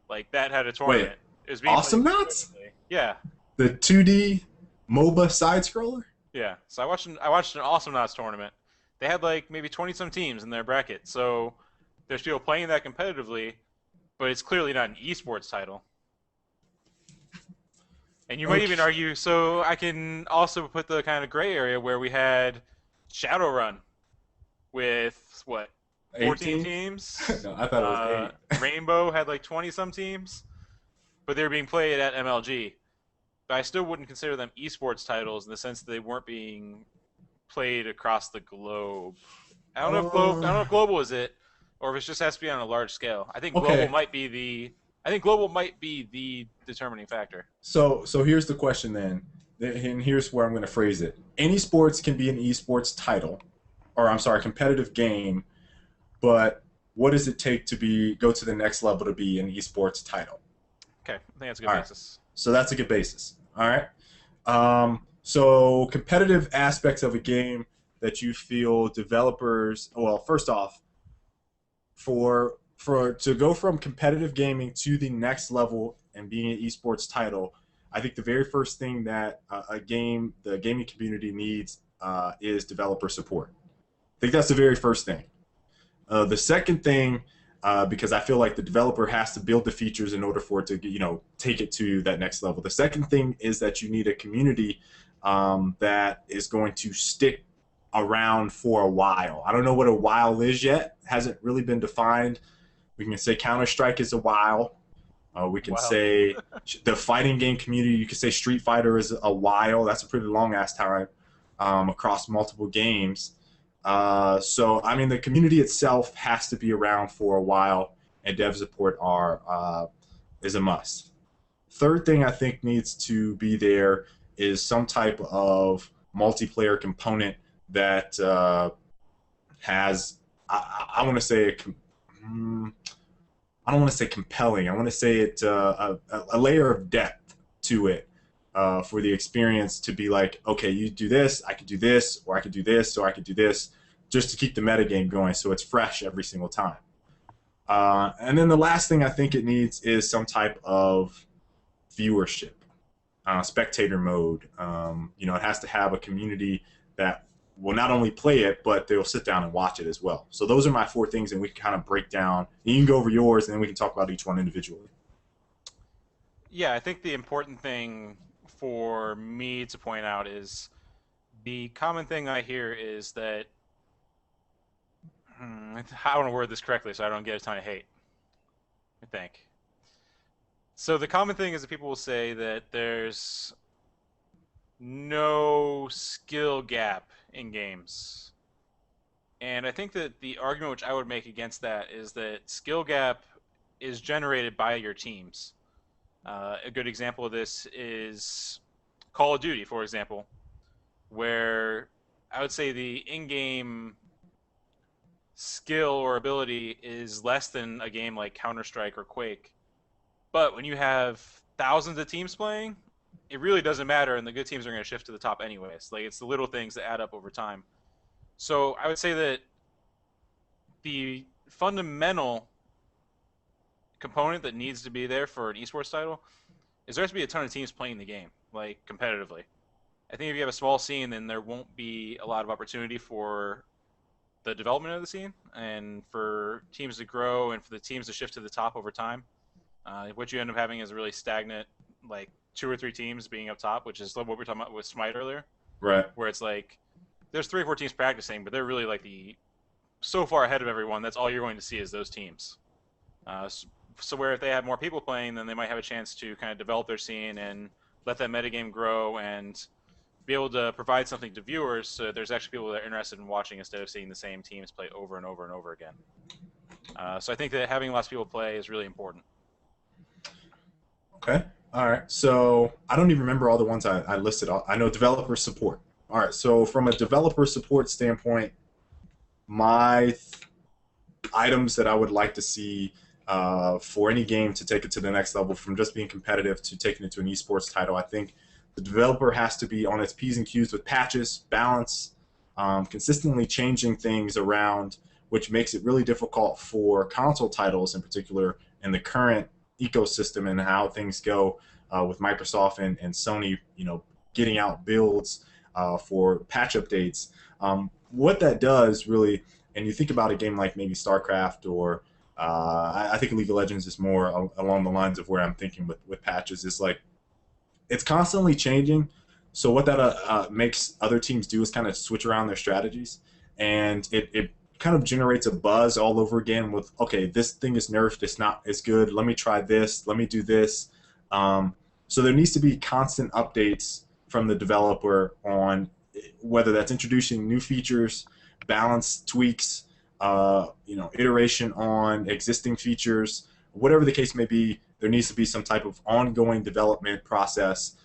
Like that had a tournament. Wait, it was being Awesome Knots? Yeah. The 2D MOBA side scroller? Yeah. So I watched an Awesome Knots tournament. They had like maybe 20 some teams in their bracket. So they're still playing that competitively, but it's clearly not an esports title. And you might even argue, so I can also put the kind of gray area where we had Shadowrun with, what, 14 teams? No, I thought it was 8. Rainbow had like 20-some teams, but they were being played at MLG. But I still wouldn't consider them esports titles in the sense that they weren't being played across the globe. I don't know if global is it, or if it just has to be on a large scale. I think global might be the determining factor. So here's the question then, and here's where I'm going to phrase it. Any sports can be an esports title, or I'm sorry, competitive game, but what does it take to go to the next level to be an esports title? Okay, I think that's a good basis. Right. So that's a good basis. All right. So competitive aspects of a game that you feel developers, well, first off, to go from competitive gaming to the next level and being an esports title, I think the very first thing that the gaming community needs is developer support. I think that's the very first thing. The second thing, because I feel like the developer has to build the features in order for it to, take it to that next level. The second thing is that you need a community that is going to stick around for a while. I don't know what a while is yet. Hasn't really been defined. We can say Counter-Strike is a while. We can Wow. say the fighting game community. You could say Street Fighter is a while. That's a pretty long ass time across multiple games. So I mean, the community itself has to be around for a while, and dev support is a must. Third thing I think needs to be there is some type of multiplayer component that has I want to say I don't want to say compelling. I want to say it a layer of depth to it for the experience to be like, okay, you do this, I could do this, or I could do this, or I could do this, just to keep the metagame going so it's fresh every single time. And then the last thing I think it needs is some type of viewership, spectator mode. It has to have a community that will not only play it, but they'll sit down and watch it as well. So those are my four things, and we can kind of break down. You can go over yours, and then we can talk about each one individually. Yeah, I think the important thing for me to point out is the common thing I hear is that I want to word this correctly so I don't get a ton of hate. I think. So the common thing is that people will say that there's no skill gap in games. And I think that the argument which I would make against that is that skill gap is generated by your teams. A good example of this is Call of Duty, for example, where I would say the in-game skill or ability is less than a game like Counter-Strike or Quake. But when you have thousands of teams playing, it really doesn't matter, and the good teams are going to shift to the top anyways. Like, it's the little things that add up over time. So I would say that the fundamental component that needs to be there for an esports title is there has to be a ton of teams playing the game, like, competitively. I think if you have a small scene, then there won't be a lot of opportunity for the development of the scene and for teams to grow and for the teams to shift to the top over time. What you end up having is a really stagnant, like, 2 or 3 teams being up top, which is what we were talking about with Smite earlier, Right. where it's like there's 3 or 4 teams practicing, but they're really like so far ahead of everyone. That's all you're going to see is those teams. So where if they have more people playing, then they might have a chance to kind of develop their scene and let that metagame grow and be able to provide something to viewers so that there's actually people that are interested in watching instead of seeing the same teams play over and over and over again. So I think that having lots of people play is really important. Okay. All right. So I don't even remember all the ones I listed. I know developer support. All right. So from a developer support standpoint, my items that I would like to see for any game to take it to the next level, from just being competitive to taking it to an esports title, I think the developer has to be on its P's and Q's with patches, balance, consistently changing things around, which makes it really difficult for console titles in particular in the current ecosystem and how things go with Microsoft and Sony, getting out builds for patch updates. What that does really, and you think about a game like maybe StarCraft or I think League of Legends is more along the lines of where I'm thinking with patches, is like it's constantly changing. So what that makes other teams do is kind of switch around their strategies, and it kind of generates a buzz all over again with, okay, this thing is nerfed, it's not as good, let me try this, let me do this. So there needs to be constant updates from the developer on whether that's introducing new features, balance tweaks, iteration on existing features, whatever the case may be. There needs to be some type of ongoing development process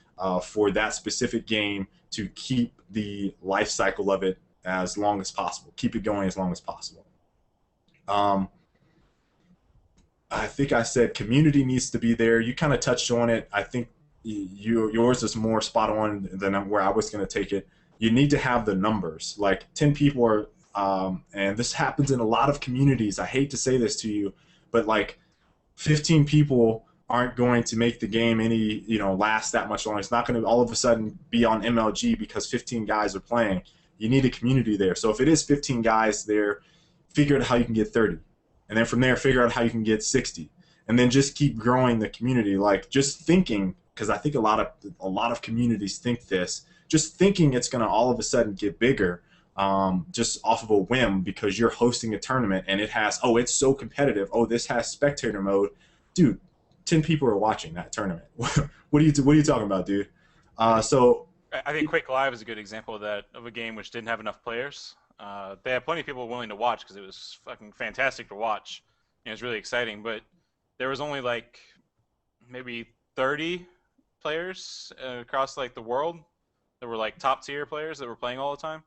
for that specific game to keep the life cycle of it as long as possible, keep it going as long as possible. I think I said community needs to be there. You kind of touched on it. I think yours is more spot on than where I was going to take it. You need to have the numbers. Like 10 people are, and this happens in a lot of communities. I hate to say this to you, but like 15 people aren't going to make the game any, last that much longer. It's not going to all of a sudden be on MLG because 15 guys are playing. You need a community there. So if it is 15 guys there, figure out how you can get 30. And then from there, figure out how you can get 60. And then just keep growing the community. Like just thinking, because I think a lot of communities think this, just thinking it's going to all of a sudden get bigger just off of a whim because you're hosting a tournament and it has, oh, it's so competitive. Oh, this has spectator mode. Dude, 10 people are watching that tournament. What are you talking about, dude? So I think Quake Live is a good example of that, of a game which didn't have enough players. They had plenty of people willing to watch because it was fucking fantastic to watch. It was really exciting, but there was only like maybe 30 players across like the world that were like top tier players that were playing all the time,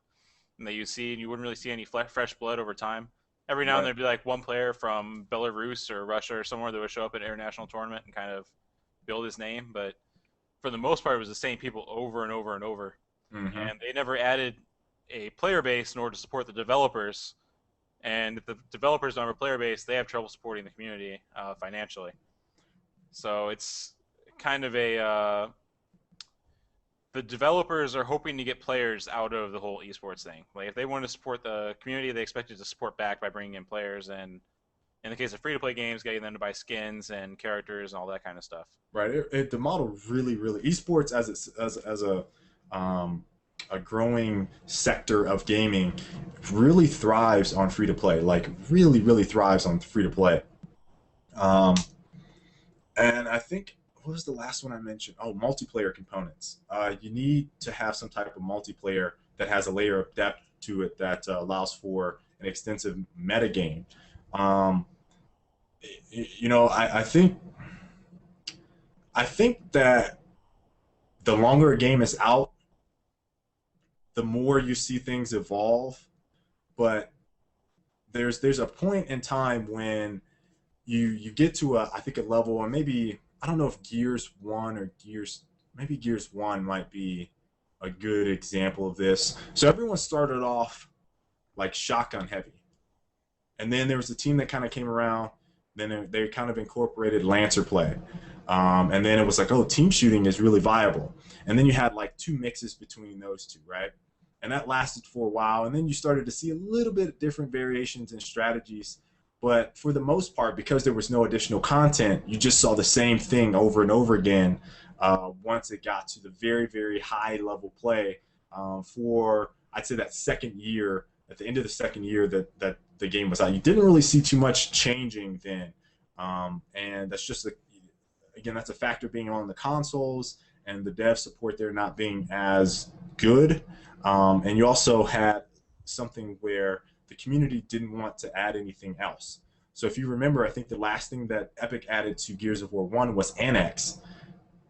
and that you see, and you wouldn't really see any fresh blood over time. Every now and then there'd be like one player from Belarus or Russia or somewhere that would show up at an international tournament and kind of build his name, but for the most part, it was the same people over and over and over. mm-hmm. And they never added a player base in order to support the developers. And if the developers don't have a player base, they have trouble supporting the community financially. So it's kind of the developers are hoping to get players out of the whole esports thing. Like if they want to support the community, they expect it to support back by bringing in players, and in the case of free-to-play games, getting them to buy skins and characters and all that kind of stuff. Right. The model really, esports as a growing sector of gaming really thrives on free-to-play. Like really thrives on free-to-play. And I think, what was the last one I mentioned? Oh, multiplayer components. You need to have some type of multiplayer that has a layer of depth to it that allows for an extensive metagame. I think that the longer a game is out, the more you see things evolve. But there's a point in time when you get to I think a level, or maybe I don't know if Gears 1 or maybe Gears 1 might be a good example of this. So everyone started off like shotgun heavy. And then there was a team that kind of came around. Then they kind of incorporated Lancer play. And then it was like, oh, team shooting is really viable. And then you had like two mixes between those two, right? And that lasted for a while. And then you started to see a little bit of different variations and strategies. But for the most part, because there was no additional content, you just saw the same thing over and over again once it got to the very high level play for, I'd say, that second year. At the end of the second year that the game was out, you didn't really see too much changing then. And that's just, again, that's a factor being on the consoles and the dev support there not being as good. And you also had something where the community didn't want to add anything else. So if you remember, I think the last thing that Epic added to Gears of War 1 was Annex.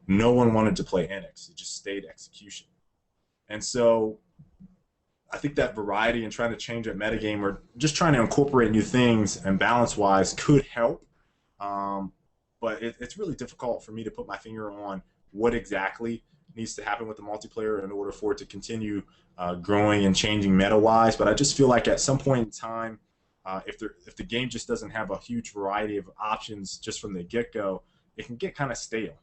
No one wanted to play Annex. It just stayed execution. And so I think that variety and trying to change that metagame or just trying to incorporate new things and balance-wise could help. But it's really difficult for me to put my finger on what exactly needs to happen with the multiplayer in order for it to continue growing and changing meta-wise. But I just feel like at some point in time, if the game just doesn't have a huge variety of options just from the get-go, it can get kind of stale.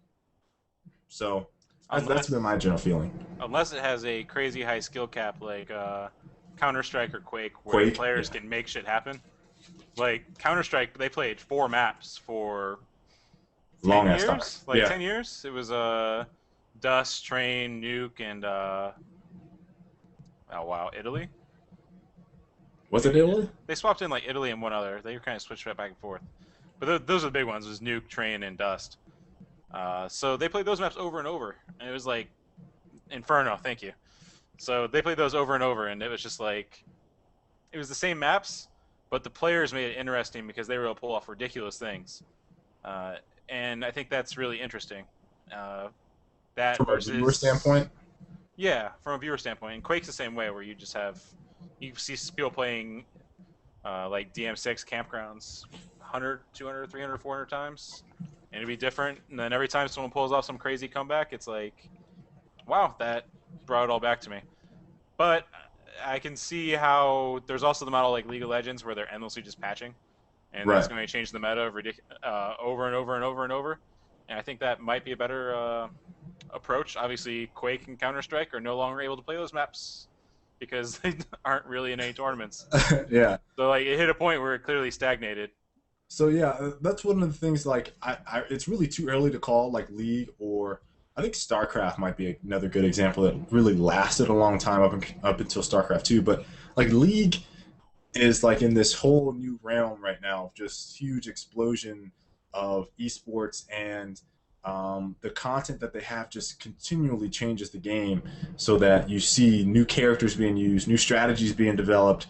So that's been my general feeling. Unless it has a crazy high skill cap like Counter-Strike or Quake, where players can make shit happen. Like Counter-Strike, they played 4 maps for 10 years? Like 10 years? It was Dust, Train, Nuke, and Italy? Was it Italy? They swapped in like Italy and one other. They were kind of switched right back and forth. But those are the big ones, was Nuke, Train, and Dust. So they played those maps over and over. And it was like Inferno, thank you. So they played those over and over, and it was just like, it was the same maps, but the players made it interesting because they were able to pull off ridiculous things. And I think that's really interesting. That from a viewer standpoint? Yeah, from a viewer standpoint. And Quake's the same way, where you see people playing like DM6 campgrounds 100, 200, 300, 400 times, and it'd be different. And then every time someone pulls off some crazy comeback, it's like, wow, that brought it all back to me. But I can see how there's also the model like League of Legends where they're endlessly just patching, and that's going to change the meta over and over and over and over. And I think that might be a better approach. Obviously, Quake and Counter-Strike are no longer able to play those maps because they aren't really in any tournaments. Yeah. So like it hit a point where it clearly stagnated. So yeah, that's one of the things. Like, it's really too early to call like League, or I think StarCraft might be another good example that really lasted a long time up until StarCraft 2. But like League is like in this whole new realm right now of just huge explosion of esports, and the content that they have just continually changes the game, so that you see new characters being used, new strategies being developed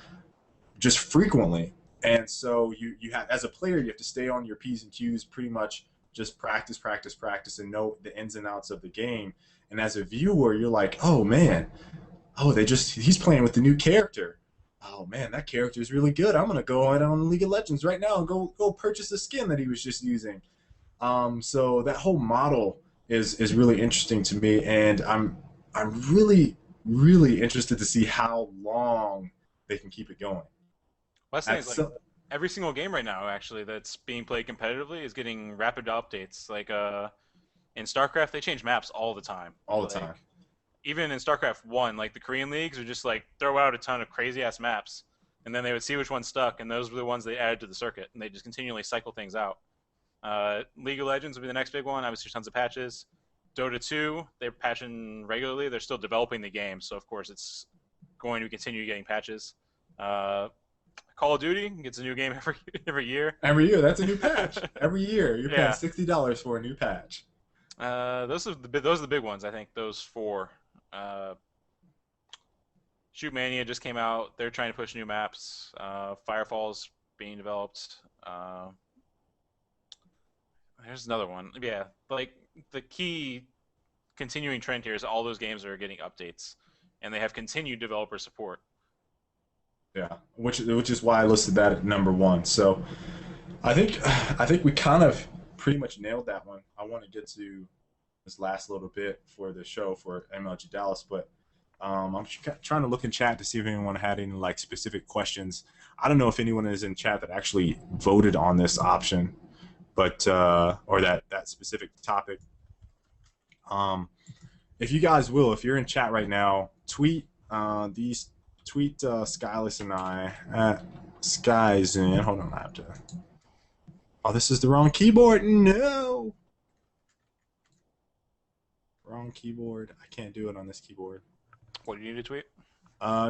just frequently. And so you have, as a player, you have to stay on your P's and Q's, pretty much just practice, practice, practice, and know the ins and outs of the game. And as a viewer, you're like, oh man, oh, he's playing with the new character. Oh man, that character is really good. I'm gonna go out on League of Legends right now and go purchase the skin that he was just using. So that whole model is really interesting to me, and I'm really interested to see how long they can keep it going. Last thing At is like some, every single game right now actually that's being played competitively is getting rapid updates. Like in StarCraft they change maps all the time. all the time. Like even in StarCraft 1, like the Korean leagues would just like throw out a ton of crazy ass maps and then they would see which one stuck and those were the ones they added to the circuit and they just continually cycle things out. League of Legends would be the next big one. Obviously tons of patches. Dota 2, they're patching regularly. They're still developing the game, so of course it's going to continue getting patches. Uh, Call of Duty gets a new game every year. Every year, that's a new patch. Every year, you're paying Yeah. $60 for a new patch. Those are the big ones. I think those four. Shoot Mania just came out. They're trying to push new maps. Firefall's being developed. There's another one. Yeah, like the key continuing trend here is all those games are getting updates, and they have continued developer support. Yeah, which is why I listed that at number one. So I think we kind of pretty much nailed that one. I want to get to this last little bit for the show for MLG Dallas, but I'm trying to look in chat to see if anyone had any like specific questions. I don't know if anyone is in chat that actually voted on this option, but or that specific topic. If you guys will, if you're in chat right now, tweet Skyllus and I at Skies in. Hold on, I have to. Oh, this is the wrong keyboard. No, wrong keyboard. I can't do it on this keyboard. What do you need to tweet?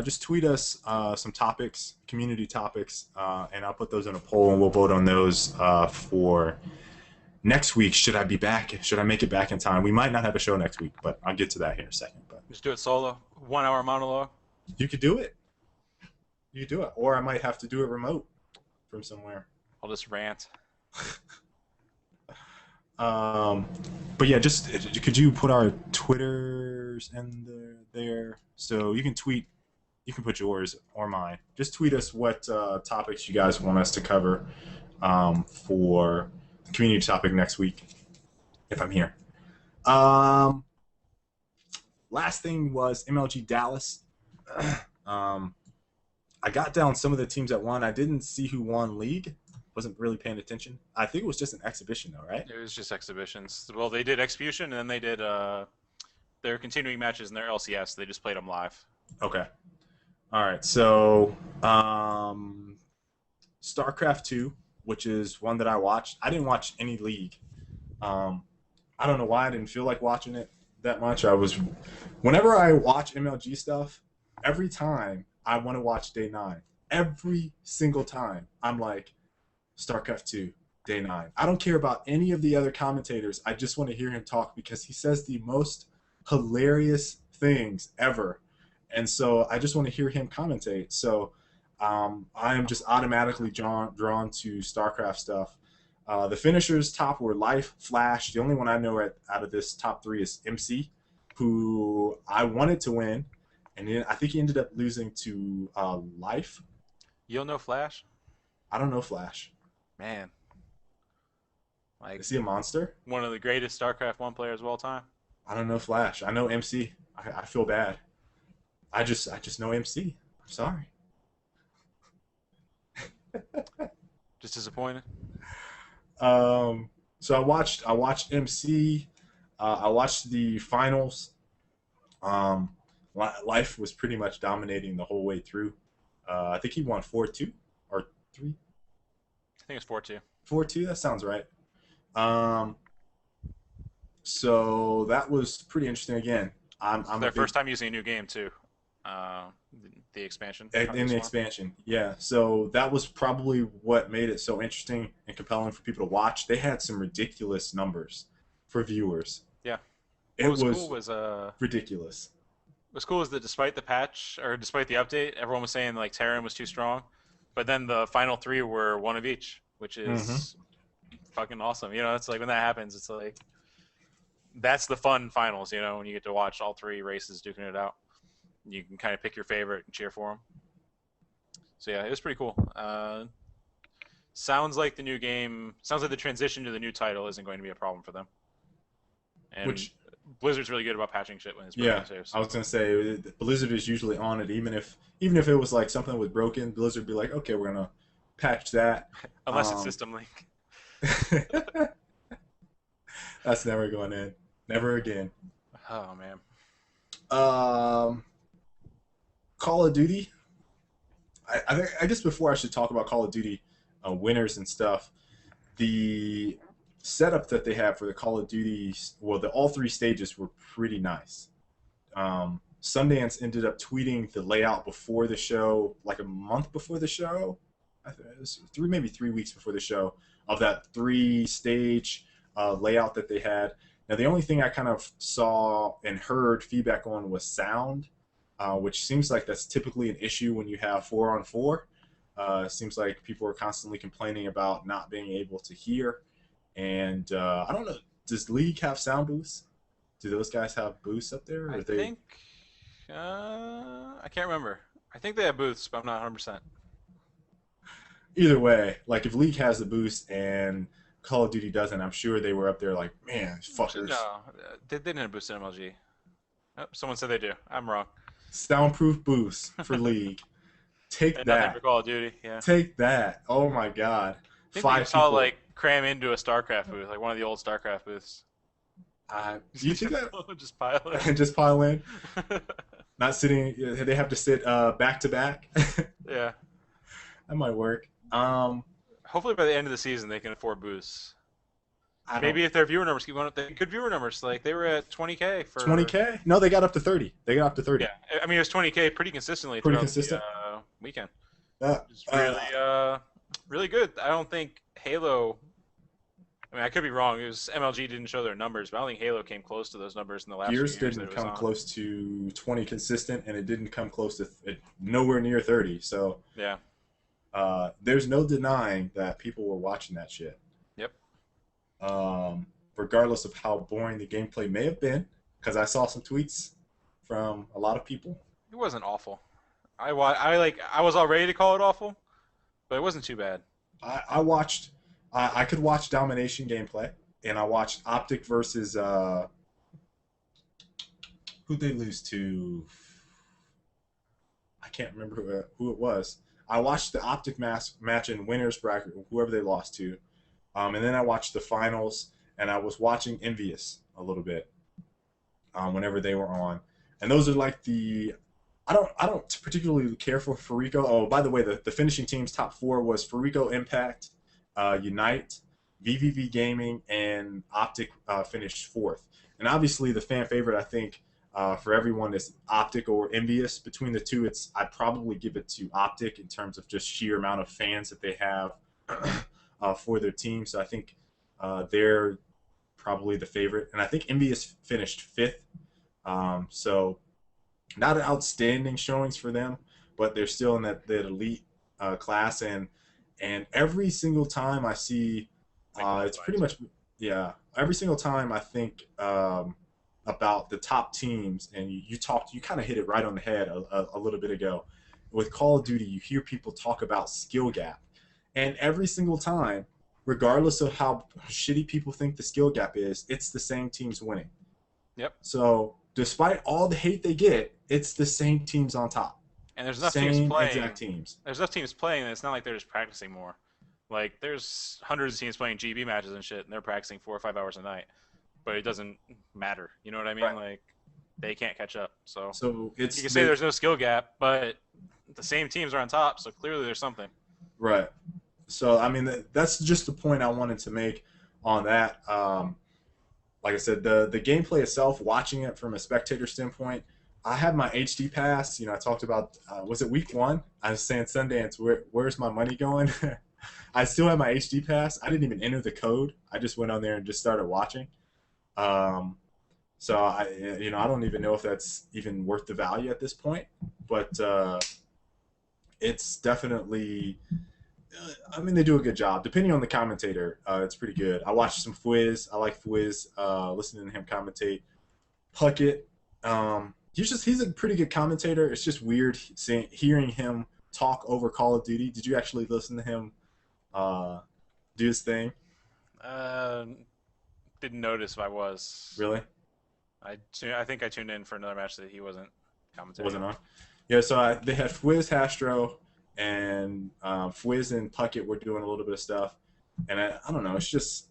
Just tweet us some topics, community topics, and I'll put those in a poll, and we'll vote on those for next week. Should I be back? Should I make it back in time? We might not have a show next week, but I'll get to that here in a second. But Just do it solo. 1 hour monologue. you could do it. You could do it, or I might have to do it remote from somewhere. I'll just rant. But yeah, just could you put our Twitters in there so you can tweet. You can put yours or mine. Just tweet us what topics you guys want us to cover for the community topic next week, if I'm here. Last thing was MLG Dallas. I got down some of the teams that won. I didn't see who won League. Wasn't really paying attention. I think it was just an exhibition, though, right? It was just exhibitions. Well, they did Execution, and then they did their continuing matches in their LCS. They just played them live. Okay. All right. So, StarCraft 2, which is one that I watched. I didn't watch any League. I don't know why I didn't feel like watching it that much. Whenever I watch MLG stuff, every time I want to watch Day 9. Every single time, I'm like, StarCraft 2, Day 9. I don't care about any of the other commentators. I just want to hear him talk because he says the most hilarious things ever. And so I just want to hear him commentate. So I am just automatically drawn to StarCraft stuff. The finishers top were Life, Flash. The only one I know out of this top three is MC, who I wanted to win. And then I think he ended up losing to Life. You don't know Flash? I don't know Flash. Man. Like, Is he a monster? one of the greatest StarCraft 1 players of all time. I don't know Flash. I know MC. I feel bad. I just know MC. I'm sorry. Just disappointed. So I watched MC. I watched the finals. Um, Life was pretty much dominating the whole way through. I think he won 4-2 or 3 I think it's 4-2. 4-2. That sounds right. Um, so that was pretty interesting. Again, It's I'm a their big first time using a new game too. Uh, the expansion. in This the one. expansion. Yeah. So that was probably what made it so interesting and compelling for people to watch. They had some ridiculous numbers for viewers. Yeah. What It was cool was was ridiculous. what's cool is that despite the patch or despite the update, everyone was saying like Terran was too strong, but then the final three were one of each, which Hmm. is fucking awesome. You know, it's like when that happens, it's like that's the fun finals. You know, when you get to watch all three races duking it out, you can kind of pick your favorite and cheer for them. So yeah, it was pretty cool. Sounds like the new game. Sounds like the transition to the new title isn't going to be a problem for them. And Which, Blizzard's really good about patching shit when it's broken yeah, too. I So was gonna say Blizzard is usually on it, even if it was like something was broken, Blizzard would be like, okay, we're gonna patch that. unless it's Um, system link. that's never going in, never again. Oh man. Um, Call of Duty. I guess before I should talk about Call of Duty winners and stuff. The setup that they have for the Call of Duty, well, the all three stages were pretty nice. Sundance ended up tweeting the layout before the show, like a month before the show. I think it was maybe 3 weeks before the show, of that three-stage layout that they had. Now, the only thing I kind of saw and heard feedback on was sound, which seems like that's typically an issue when you have 4-on-4. Seems like people are constantly complaining about not being able to hear. And I don't know, does League have sound booths? Do those guys have booths up there? Or I are they think I can't remember. I think they have booths, but I'm not 100%. either way? Like if League has the boost and Call of Duty doesn't, I'm sure they were up there like, man, Actually, no, fuckers. they didn't have boost in MLG. Oh, someone said they do. I'm wrong. Soundproof boost for League. Take And nothing for that. Call of Duty. Yeah, Take that. Oh my god. I think they Five saw people. like cram into a StarCraft booth, like one of the old StarCraft booths. Do you think that? Just pile it. And just pile in? Not sitting. They have to sit back to back. Yeah. That might work. Hopefully by the end of the season they can afford boosts. I don't. Maybe if their viewer numbers keep going up, they good viewer numbers. Like they were at 20K for 20K? No, they got up to 30. They got up to 30. Yeah, I mean it was 20K pretty consistently Pretty throughout consistent. the weekend. Uh, It's really really good. I don't think Halo. I mean, I could be wrong. It was MLG didn't show their numbers, but I don't think Halo came close to those numbers in the last few Gears years that didn't it was come on. close to 20 consistent, and it didn't come close to nowhere near 30. So Yeah. there's no denying that people were watching that shit. Yep. Regardless of how boring the gameplay may have been, because I saw some tweets from a lot of people. It wasn't awful. I was all ready to call it awful, but it wasn't too bad. I watched. I could watch domination gameplay, and I watched Optic versus who'd they lose to? I can't remember who it was. I watched the Optic match in winners bracket, whoever they lost to, and then I watched the finals, and I was watching Envious a little bit whenever they were on, and those are like the. I don't particularly care for Farico. Oh, by the way, the finishing team's top four was Farico Impact, Unite, VVV Gaming, and Optic finished fourth. And obviously, the fan favorite, I think, for everyone is Optic or Envious. Between the two, I'd probably give it to Optic in terms of just sheer amount of fans that they have for their team. So I think they're probably the favorite. And I think Envious finished fifth. So not outstanding showings for them, but they're still in that elite class. And every single time I see, it's pretty much, yeah. Every single time I think about the top teams, and you kind of hit it right on the head a little bit ago. With Call of Duty, you hear people talk about skill gap, and every single time, regardless of how shitty people think the skill gap is, it's the same teams winning. Yep. So despite all the hate they get, it's the same teams on top. And there's enough Same teams playing. exact teams. There's enough teams playing, and it's not like they're just practicing more. Like, there's hundreds of teams playing GB matches and shit, and they're practicing 4 or 5 hours a night, but it doesn't matter. You know what I mean? Right. Like, they can't catch up. So So you it's can say they there's no skill gap, but the same teams are on top, so clearly there's something. right. So I mean that's just the point I wanted to make on that. Like I said, the gameplay itself, watching it from a spectator standpoint, I have my HD pass. You know, I talked about was it week one? I was saying Sundance, where's my money going? I still have my HD pass. I didn't even enter the code. I just went on there and just started watching. Um, so I don't even know if that's even worth the value at this point. But it's definitely I mean, they do a good job. Depending on the commentator, it's pretty good. I watched some Fwiz. I like Fwiz. Listening to him commentate. Puckett. He's a pretty good commentator. It's just weird hearing him talk over Call of Duty. Did you actually listen to him uh, do his thing? Uh, didn't notice if I was. Really? I think I tuned in for another match that he wasn't commentating Wasn't on. on? Yeah. So they had Fwiz Hastro and Fwiz and Puckett were doing a little bit of stuff, and I don't know. It's just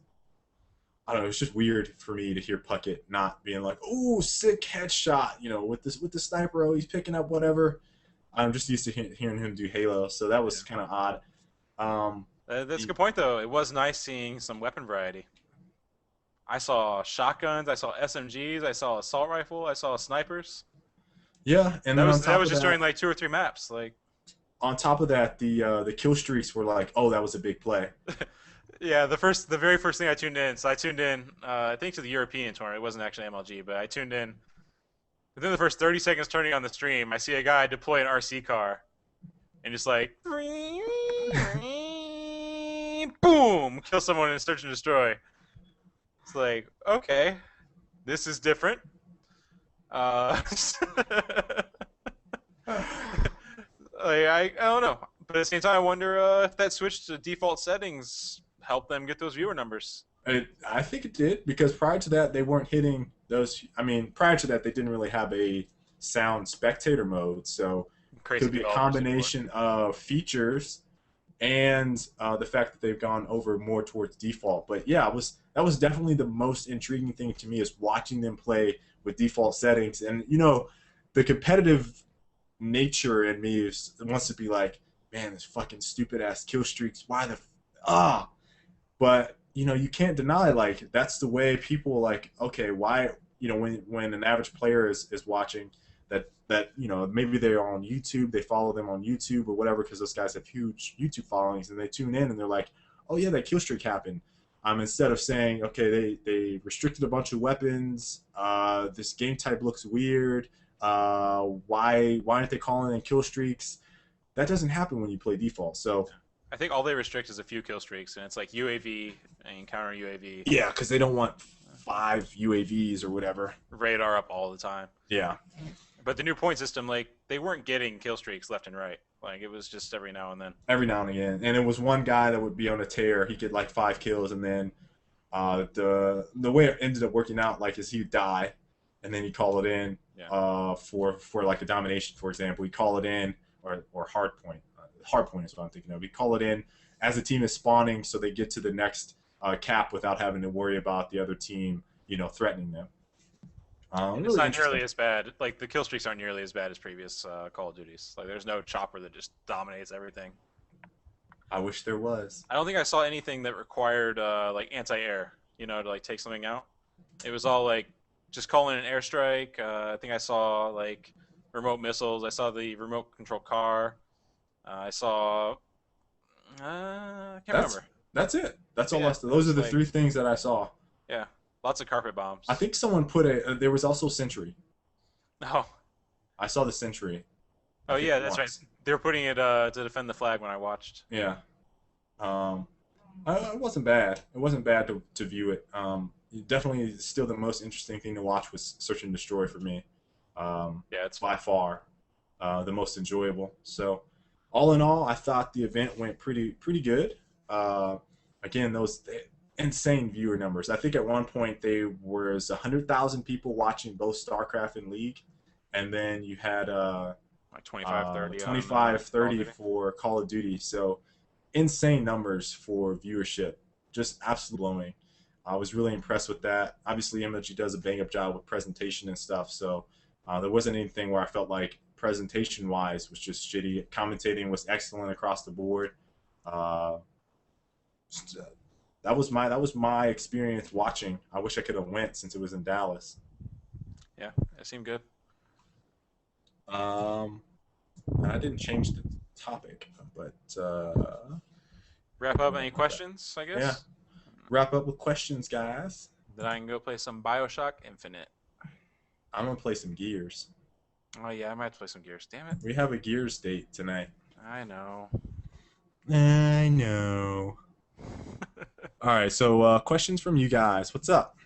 I don't know. It's just weird for me to hear Puckett not being like, "Oh, sick headshot," you know, with the sniper. Oh, he's picking up whatever. I'm just used to hearing him do Halo, so that was Yeah. kind of odd. Um, That's a good point, though. It was nice seeing some weapon variety. I saw shotguns, I saw SMGs, I saw assault rifle, I saw snipers. yeah, and That then was that was just during like 2 or 3 maps. Like, on top of that, the kill streaks were like, "Oh, that was a big play." yeah, the very first thing I tuned in. So I tuned in, I think to the European tournament. It wasn't actually MLG, but I tuned in. Within the first 30 seconds turning on the stream, I see a guy deploy an RC car, and just like, boom, kill someone in search and destroy. It's like, okay, this is different. I don't know, but at the same time, I wonder if that switch to default settings helped them get those viewer numbers. I think it did because prior to that they weren't hitting those. I mean, prior to that they didn't really have a sound spectator mode, so it Crazy could be a developer support. combination of features and the fact that they've gone over more towards default. But yeah, that was definitely the most intriguing thing to me is watching them play with default settings. And you know, the competitive nature in me wants to be like, man, this fucking stupid ass kill streaks. Why the ah? But you know, you can't deny like that's the way people like. Okay, why? You know, when an average player is watching that you know maybe they're on YouTube, they follow them on YouTube or whatever because those guys have huge YouTube followings, and they tune in and they're like, oh yeah, that kill streak happened. Instead of saying, okay, they restricted a bunch of weapons. This game type looks weird. Why aren't they calling in kill streaks? That doesn't happen when you play default. So I think all they restrict is a few kill streaks, and it's like UAV and counter UAV, yeah, because they don't want 5 UAVs or whatever. radar up all the time. Yeah, But the new point system, like, they weren't getting kill streaks left and right. Like, it was just every now and then. every now and again. And it was one guy that would be on a tear. He'd get like 5 kills, and then the way it ended up working out, like, is he'd die, and then he'd call it in Yeah. for like a domination, for example. He'd call it in, or hard point. Hard point is what I'm thinking of. He'd call it in as the team is spawning, so they get to the next cap without having to worry about the other team, you know, threatening them. And it's Really not interesting. nearly as bad. Like, the kill streaks aren't nearly as bad as previous Call of Duties. Like, there's no chopper that just dominates everything. I wish there was. I don't think I saw anything that required, like, anti-air, you know, to, like, take something out. It was all, like, just calling an airstrike. I think I saw, like, remote missiles. I saw the remote control car. I saw. I can't That's remember. that's it. That's all. Yeah, it Those are was the like, three things that I saw. yeah, lots of carpet bombs. I think someone put there was also Sentry. Oh, I saw the Sentry. I oh think yeah, that's right. once. They were putting it to defend the flag when I watched. Yeah. Um, it wasn't bad. It wasn't bad to view it. Definitely still the most interesting thing to watch was Search and Destroy for me. Yeah, it's By fun. far the most enjoyable. So all in all, I thought the event went pretty good. Uh, Again, those insane viewer numbers. I think at one point there was 100,000 people watching both StarCraft and League, and then you had Like 25, 30 on 25, Call of 30 Duty. for Call of Duty. So insane numbers for viewership, just absolutely blowing. I was really impressed with that. Obviously, MLG does a bang up job with presentation and stuff, so there wasn't anything where I felt like presentation wise was just shitty. Commentating was excellent across the board. Uh, that was my experience watching. I wish I could have went since it was in Dallas. Yeah, it seemed good. Um, and I didn't change the topic, but Wrap up. Any questions? I yeah. guess. Wrap up with questions, guys. Then I can go play some Bioshock Infinite. I'm gonna play some Gears. Oh yeah, I might have to play some Gears. Damn it. We have a Gears date tonight. I know. I know. All right, so questions from you guys. What's up?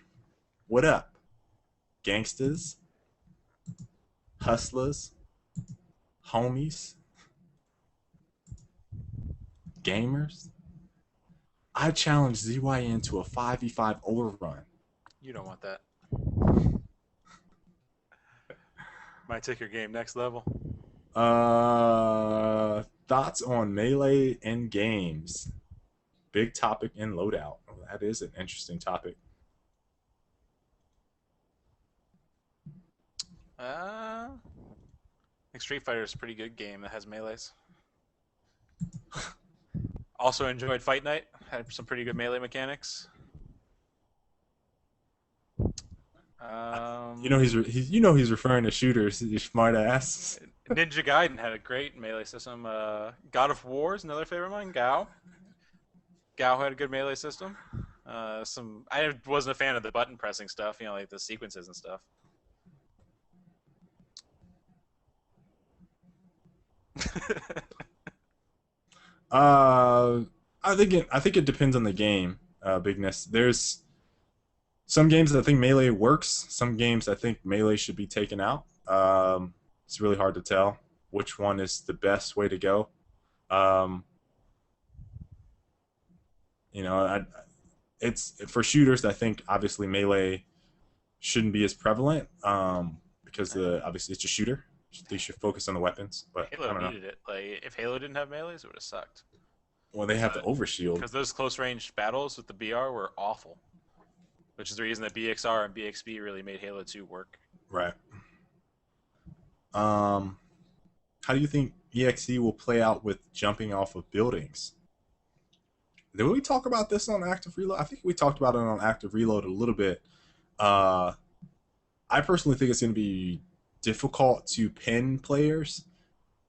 What up? Gangsters, hustlers, homies, gamers. I challenge ZYN to a 5v5 overrun. You don't want that. Might take your game next level. Thoughts on melee and games? Big topic in loadout. Oh, that is an interesting topic. I think Street Fighter is a pretty good game that has melees. Also enjoyed Fight Night. Had some pretty good melee mechanics. He's referring to shooters. You smart ass. Ninja Gaiden had a great melee system. God of War is another favorite of mine. Gao had a good melee system. I wasn't a fan of the button pressing stuff. Like the sequences and stuff. I think it depends on the game. Bigness. There's some games that I think melee works. Some games I think melee should be taken out. It's really hard to tell which one is the best way to go. It's for shooters. I think obviously melee shouldn't be as prevalent because obviously it's a shooter. They should focus on the weapons. But Halo needed it. Like if Halo didn't have melees, it would have sucked. Well, they have the overshield. Because those close range battles with the BR were awful. Which is the reason that BXR and BXB really made Halo 2 work. Right. How do you think EXE will play out with jumping off of buildings? Did we talk about this on Active Reload? I think we talked about it on Active Reload a little bit. I personally think it's going to be difficult to pin players.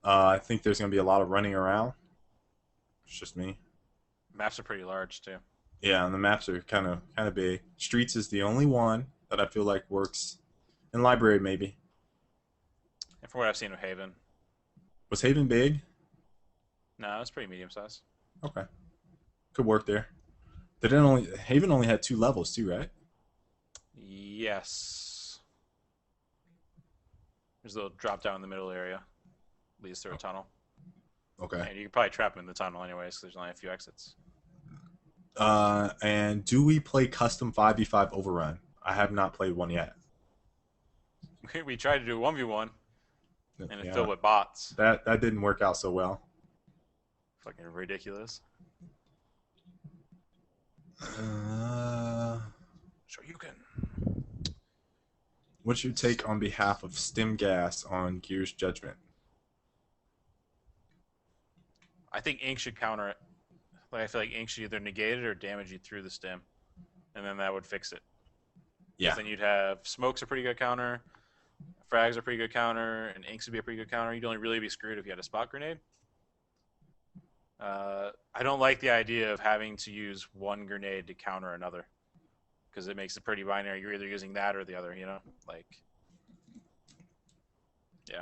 I think there's going to be a lot of running around. It's just me. Maps are pretty large too. Yeah, and the maps are kind of big. Streets is the only one that I feel like works. In Library, maybe. And from what I've seen of Haven. Was Haven big? No, it's pretty medium sized. Okay. Could work there. Haven only had 2 levels too, right? Yes. There's a little drop down in the middle area. Leads through a tunnel. Okay. And you can probably trap him in the tunnel anyways, because there's only a few exits. And do we play custom 5v5 overrun? I have not played one yet. We tried to do 1v1, and it filled with bots. That didn't work out so well. Fucking ridiculous. Shoryuken. What's your take on behalf of Stim Gas on Gears Judgment? I think Ink should counter it. Like I feel like Ink should either negate it or damage you through the stem, and then that would fix it. Yeah. Then you'd have Smokes a pretty good counter, Frags a pretty good counter, and Inks would be a pretty good counter. You'd only really be screwed if you had a spot grenade. I don't like the idea of having to use one grenade to counter another, because it makes it pretty binary. You're either using that or the other. Like. Yeah.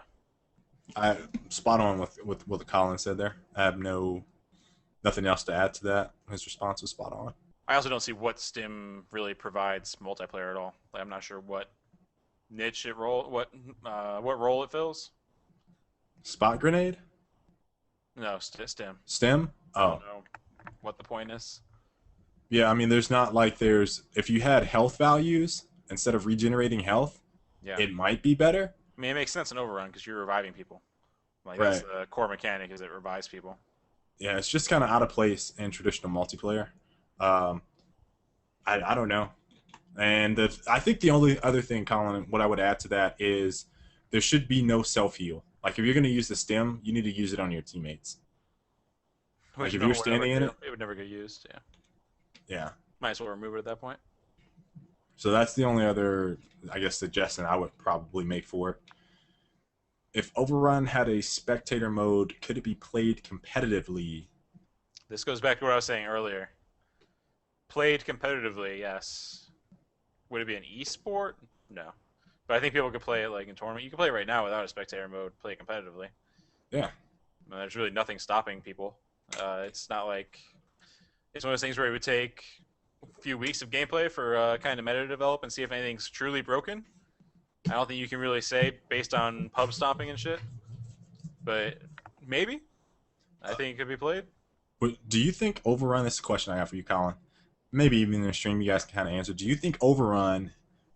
I spot on with what Colin said there. I have nothing else to add to that. His response was spot on. I also don't see what Stim really provides multiplayer at all. Like, I'm not sure what niche it what role it fills. Spot grenade? No, Stim. Stim? Oh. I don't know what the point is. Yeah, I mean, if you had health values instead of regenerating health, it might be better. I mean, it makes sense in Overrun because you're reviving people. Like right. That's the core mechanic is it revives people. Yeah, it's just kind of out of place in traditional multiplayer. Um, I don't know. And I think the only other thing, Colin, what I would add to that is there should be no self heal. Like if you're going to use the stem, you need to use it on your teammates. Like Which if no you're one would ever standing in do. it, It would never get used. Yeah. yeah. Might as well remove it at that point. So that's the only other, I guess, suggestion I would probably make for it. If Overrun had a spectator mode, could it be played competitively? This goes back to what I was saying earlier. Played competitively, yes. Would it be an esport? No. But I think people could play it like in tournament. You can play it right now without a spectator mode, play it competitively. Yeah. There's really nothing stopping people. It's not like it's one of those things where it would take a few weeks of gameplay for kind of meta to develop and see if anything's truly broken. I don't think you can really say based on pub stomping and shit, but maybe. I think it could be played. But do you think Overrun, this is a question I have for you, Colin. Maybe even in the stream you guys can kind of answer. Do you think Overrun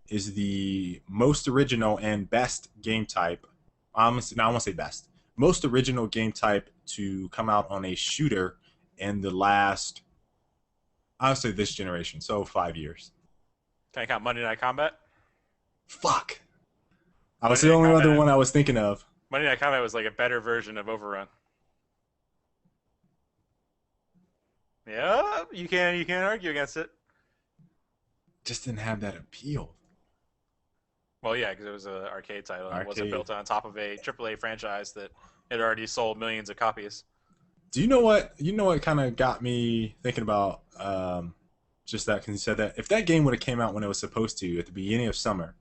is the most original and best game type? I want to say best. Most original game type to come out on a shooter in the last, I would say this generation, so 5 years. Can I count Monday Night Combat? Fuck. I was Monday the Night only other Combat. one I was thinking of. Monday Night Combat was like a better version of Overrun. Yeah, you can't argue against it. Just didn't have that appeal. Well, yeah, because it was an arcade title. And it wasn't Arcade. built on top of a AAA franchise that had already sold millions of copies. Do you know what? You know what kind of got me thinking about just that? Because you said that if that game would have came out when it was supposed to at the beginning of summer,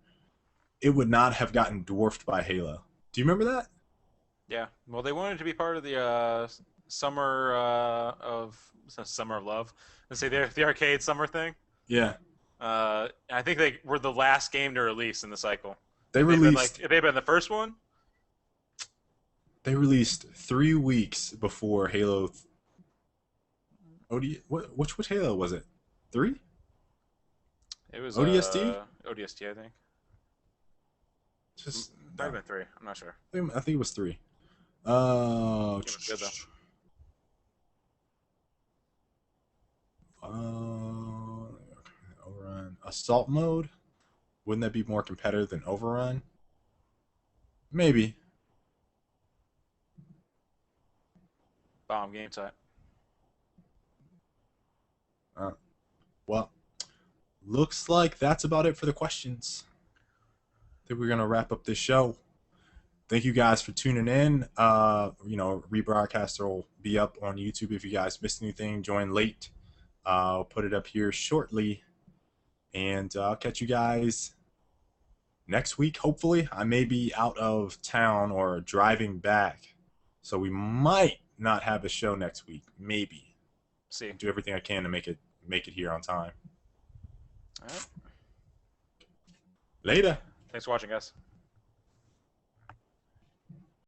it would not have gotten dwarfed by Halo. Do you remember that? Yeah. Well, they wanted to be part of the summer of love. Let's say the arcade summer thing. Yeah. I think they were the last game to release in the cycle. They If released they'd been the first one, 3 weeks before Halo. Which Halo was it? 3? it was ODST? ODST, I think. Just Might have been 3. I'm not sure. I think it was 3. It was good though. Overrun assault mode. Wouldn't that be more competitive than Overrun? Maybe. Bomb game type. Well, looks like that's about it for the questions. I think we're gonna wrap up this show. Thank you guys for tuning in. Rebroadcaster will be up on YouTube if you guys missed anything. Join late. I'll put it up here shortly, and I'll catch you guys next week. Hopefully, I may be out of town or driving back, so we might not have a show next week. Maybe. See. Do everything I can to make it here on time. All right. Later. Thanks for watching, guys.